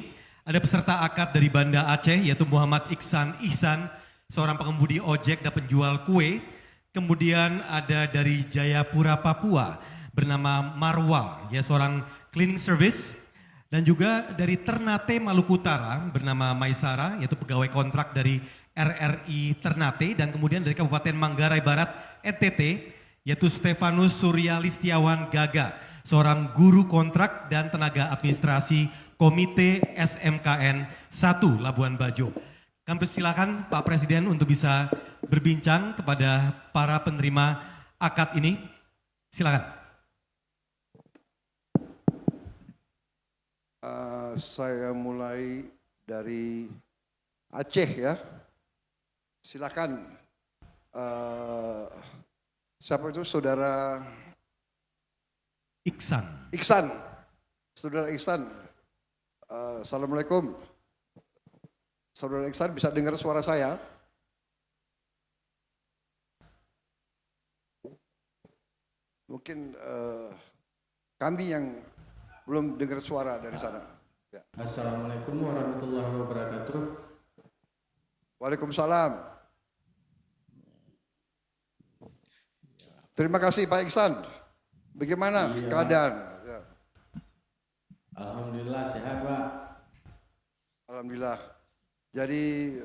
Ada peserta akad dari Banda Aceh, yaitu Muhammad Ihsan, seorang pengemudi ojek dan penjual kue. Kemudian ada dari Jayapura, Papua, bernama Marwa, ya seorang cleaning service. Dan juga dari Ternate, Maluku Utara, bernama Maisara, yaitu pegawai kontrak dari RRI Ternate. Dan kemudian dari Kabupaten Manggarai Barat, NTT, yaitu Stefanus Surya Listiawan Gaga, seorang guru kontrak dan tenaga administrasi Komite SMKN 1 Labuan Bajo. Kami persilakan Pak Presiden untuk bisa berbincang kepada para penerima akad ini. Silakan. Saya mulai dari Aceh ya. Silakan. Siapa itu? Saudara Ihsan. Saudara Ihsan. Assalamualaikum. Saudara Ihsan bisa dengar suara saya? Mungkin kami yang belum dengar suara dari sana. Ya. Assalamualaikum warahmatullahi wabarakatuh. Waalaikumsalam. Terima kasih Pak Ihsan. Bagaimana keadaan? Ya. Alhamdulillah sehat Pak. Alhamdulillah. Jadi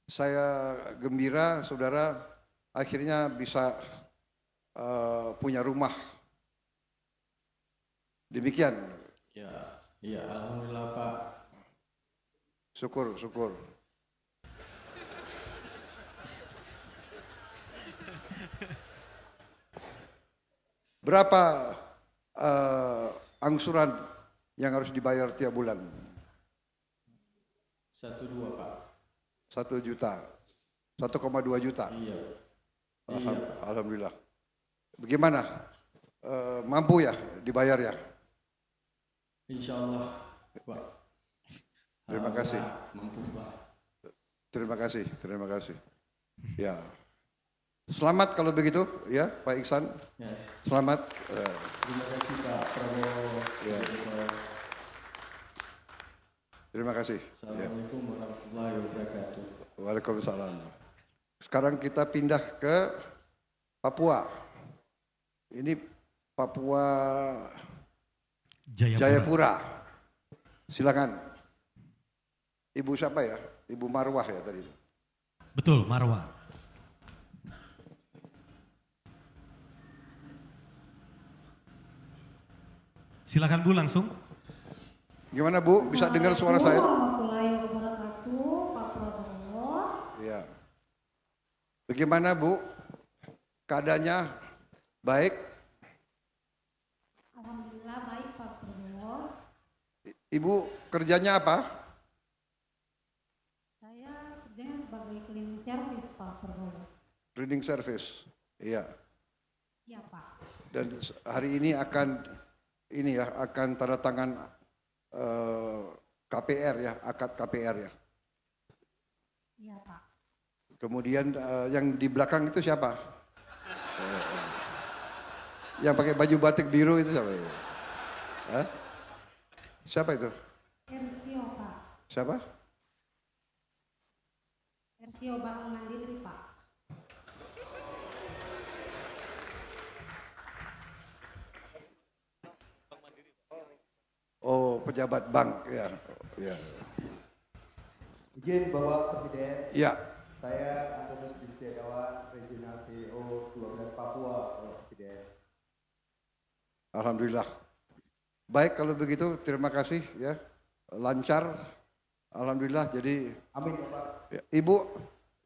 saya gembira saudara akhirnya bisa punya rumah. Demikian. Ya, alhamdulillah Pak. Syukur. Berapa angsuran yang harus dibayar tiap bulan? 1,2 Pak. 1 juta. 1,2 juta. Iya. Alhamdulillah. Bagaimana? Mampu ya dibayar ya? Insya Allah Pak. Terima kasih. Mampu Pak. Terima kasih. Ya. Selamat kalau begitu ya Pak Ihsan. Ya. Selamat. Terima kasih Pak Prabowo. Ya. Terima kasih. Assalamualaikum warahmatullahi wabarakatuh. Waalaikumsalam. Sekarang kita pindah ke Papua. Ini Papua Jayapura. Silakan. Ibu siapa ya? Ibu Marwah ya tadi. Betul, Marwah. Silakan Bu langsung. Gimana Bu, bisa dengar suara saya? Warahmatullahi wabarakatuh, Pak Prabowo. Ya. Bagaimana Bu? Keadaannya baik? Alhamdulillah baik Pak Prabowo. Ibu kerjanya apa? Saya kerjanya sebagai cleaning service Pak Prabowo. Cleaning service. Iya. Iya Pak. Dan hari ini akan tanda tangan KPR ya, akad KPR ya. Iya Pak. Kemudian yang di belakang itu siapa? Yang pakai baju batik biru itu siapa? Hah? Siapa itu? Ersio Pak. Siapa? Ersio Bank Mandiri Pak. Oh, pejabat bank ya. Ya. Izin Bapak Presiden. Ya. Saya Antonius Bisdekawan, Regional CEO 12 Papua, Bapak Presiden. Alhamdulillah. Baik kalau begitu, terima kasih ya. Lancar. Alhamdulillah. Jadi amin Bapak. Ya, Ibu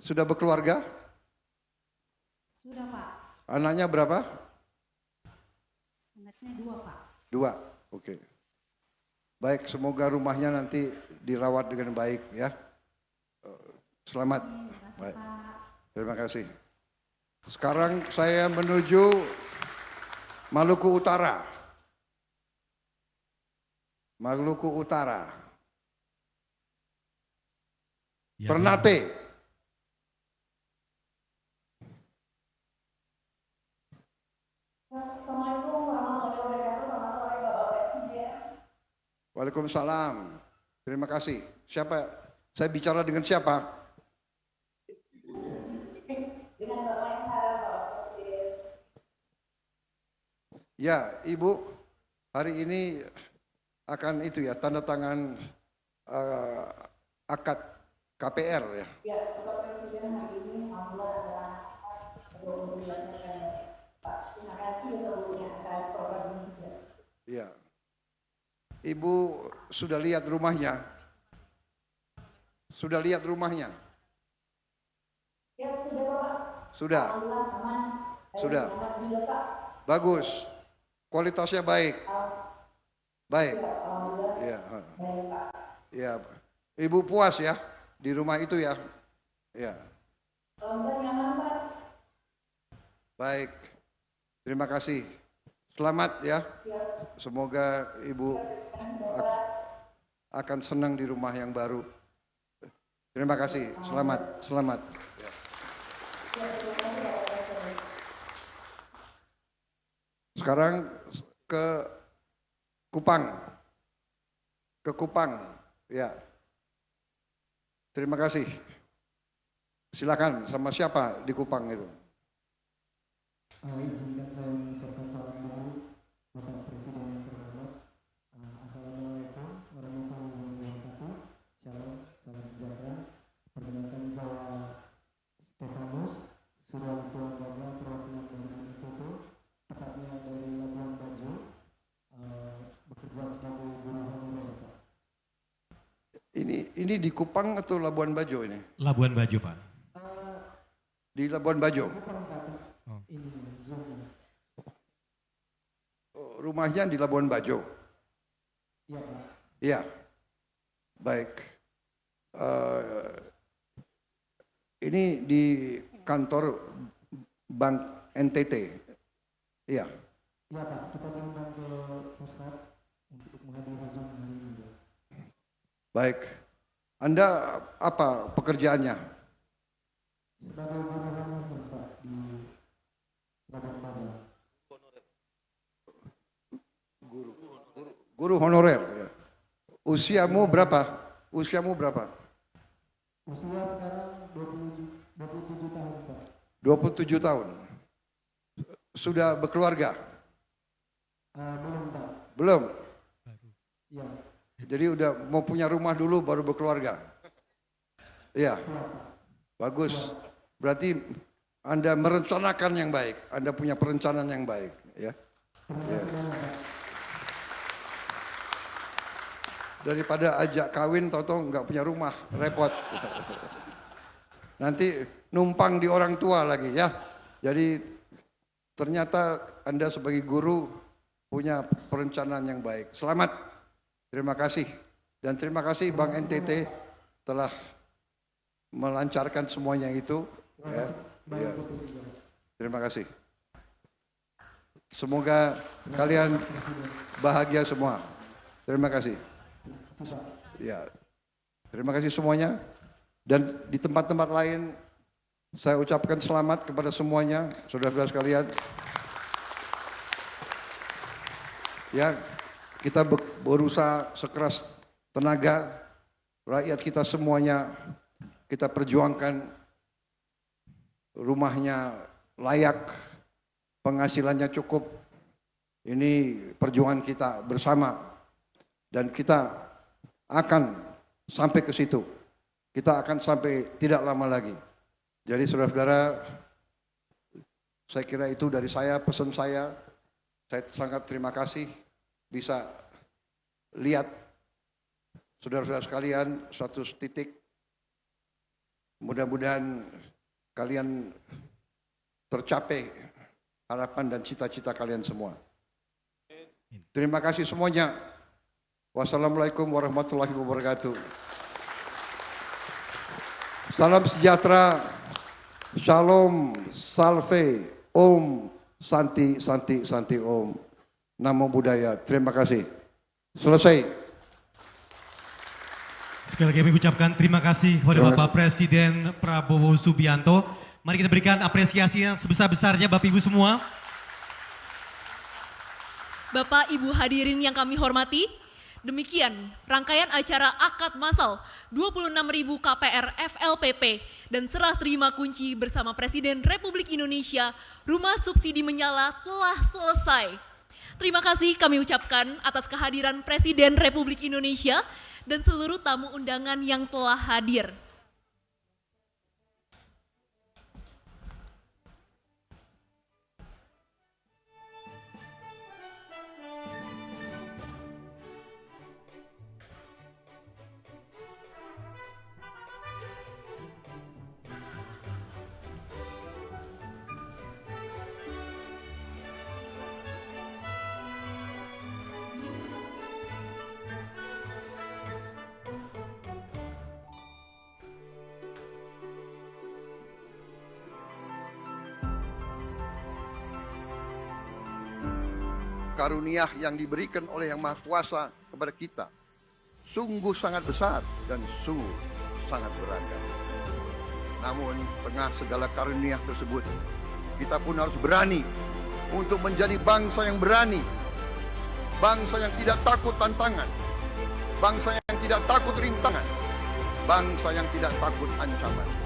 sudah berkeluarga? Sudah Pak. Anaknya berapa? Anaknya 2 Pak. 2. Oke. Baik, semoga rumahnya nanti dirawat dengan baik ya. Selamat. Baik. Terima kasih. Sekarang saya menuju Maluku Utara. Maluku Utara. Ya, Ternate. Assalamualaikum warahmatullahi wabarakatuh. Selamat sore Bapak Presiden. Waalaikumsalam. Terima kasih. Siapa? Saya bicara dengan siapa? Dengan Bapak yang harap Bapak Presiden. Ya, Ibu, hari ini akan itu ya, tanda tangan akad KPR ya. Ya, Bapak Presiden hari ini alhamdulillah adalah Pak. Terima kasih sebelumnya atas program ini juga. Ya. Ibu sudah lihat rumahnya? Sudah lihat rumahnya? Ya, sudah Bapak. Sudah. Alhamdulillah aman. Sudah. Alhamdulillah Pak. Bagus. Kualitasnya baik. Baik. Ya. Baik Pak. Ya. Ibu puas ya di rumah itu ya? Ya. Alhamdulillah nyaman Pak. Baik. Terima kasih. Selamat ya. Semoga Ibu akan senang di rumah yang baru. Terima kasih. Selamat. Selamat. Ya. Sekarang ke Kupang. Ke Kupang. Ya. Terima kasih. Silakan, sama siapa di Kupang itu? Izinkan saya mengucapkan salam dulu Bapak Presiden yang terhormat. Assalamualaikum warahmatullahi wabarakatuh. Shalom, salam sejahtera. Perkenalkan saya Stefanus Surya Tuan Baga, perwakilan dari IPP, tepatnya dari Labuan Bajo, bekerja sebagai guru honorer Bapak. Ini di Kupang atau Labuan Bajo ini? Labuan Bajo, Pak. Di Labuan Bajo. Ini zoomnya. Rumahnya di Labuan Bajo. Iya Pak. Iya. Baik. Ini di kantor Bank NTT. Iya. Iya Pak, kita diundang ke pusat untuk menghadiri Zoom hari ini. Baik. Anda apa pekerjaannya? Sebagai guru honorer Pak di Labuan Bajo. Guru honorer. Ya. Usiamu berapa? Usiamu berapa? Usia sekarang 27 tahun Pak. 27 tahun. Sudah berkeluarga? Belum Pak. Belum? Iya. Jadi udah mau punya rumah dulu baru berkeluarga? Iya. Bagus. Berarti Anda merencanakan yang baik. Anda punya perencanaan yang baik. Ya. Ya. Daripada ajak kawin, tau-tau nggak punya rumah, repot. Nanti numpang di orang tua lagi ya. Jadi ternyata Anda sebagai guru punya perencanaan yang baik. Selamat, terima kasih. Dan terima kasih Bank NTT telah melancarkan semuanya itu. Ya. Ya. Terima kasih. Semoga kalian bahagia semua. Terima kasih. Ya, terima kasih semuanya. Dan di tempat-tempat lain saya ucapkan selamat kepada semuanya, saudara-saudara sekalian. Ya, kita berusaha sekeras tenaga, rakyat kita semuanya kita perjuangkan rumahnya layak, penghasilannya cukup. Ini perjuangan kita bersama dan kita akan sampai ke situ. Kita akan sampai tidak lama lagi. Jadi saudara-saudara, saya kira itu dari saya, pesan saya. Saya sangat terima kasih bisa lihat saudara-saudara sekalian suatu titik. Mudah-mudahan kalian tercapai harapan dan cita-cita kalian semua. Terima kasih semuanya. Wassalamualaikum warahmatullahi wabarakatuh. Salam sejahtera, shalom, salve, om, santi, santi, santi, om. Namo Buddhaya. Terima kasih. Selesai. Sekali lagi kami ucapkan terima kasih kepada Bapak Presiden Prabowo Subianto. Mari kita berikan apresiasi yang sebesar-besarnya Bapak Ibu semua. Bapak Ibu hadirin yang kami hormati, demikian rangkaian acara akad massal 26.000 KPR FLPP dan serah terima kunci bersama Presiden Republik Indonesia Rumah Subsidi Menyala telah selesai. Terima kasih kami ucapkan atas kehadiran Presiden Republik Indonesia dan seluruh tamu undangan yang telah hadir. Karunia yang diberikan oleh Yang Maha Kuasa kepada kita sungguh sangat besar dan sungguh sangat beragam. Namun tengah segala karunia tersebut, kita pun harus berani untuk menjadi bangsa yang berani, bangsa yang tidak takut tantangan, bangsa yang tidak takut rintangan, bangsa yang tidak takut ancaman.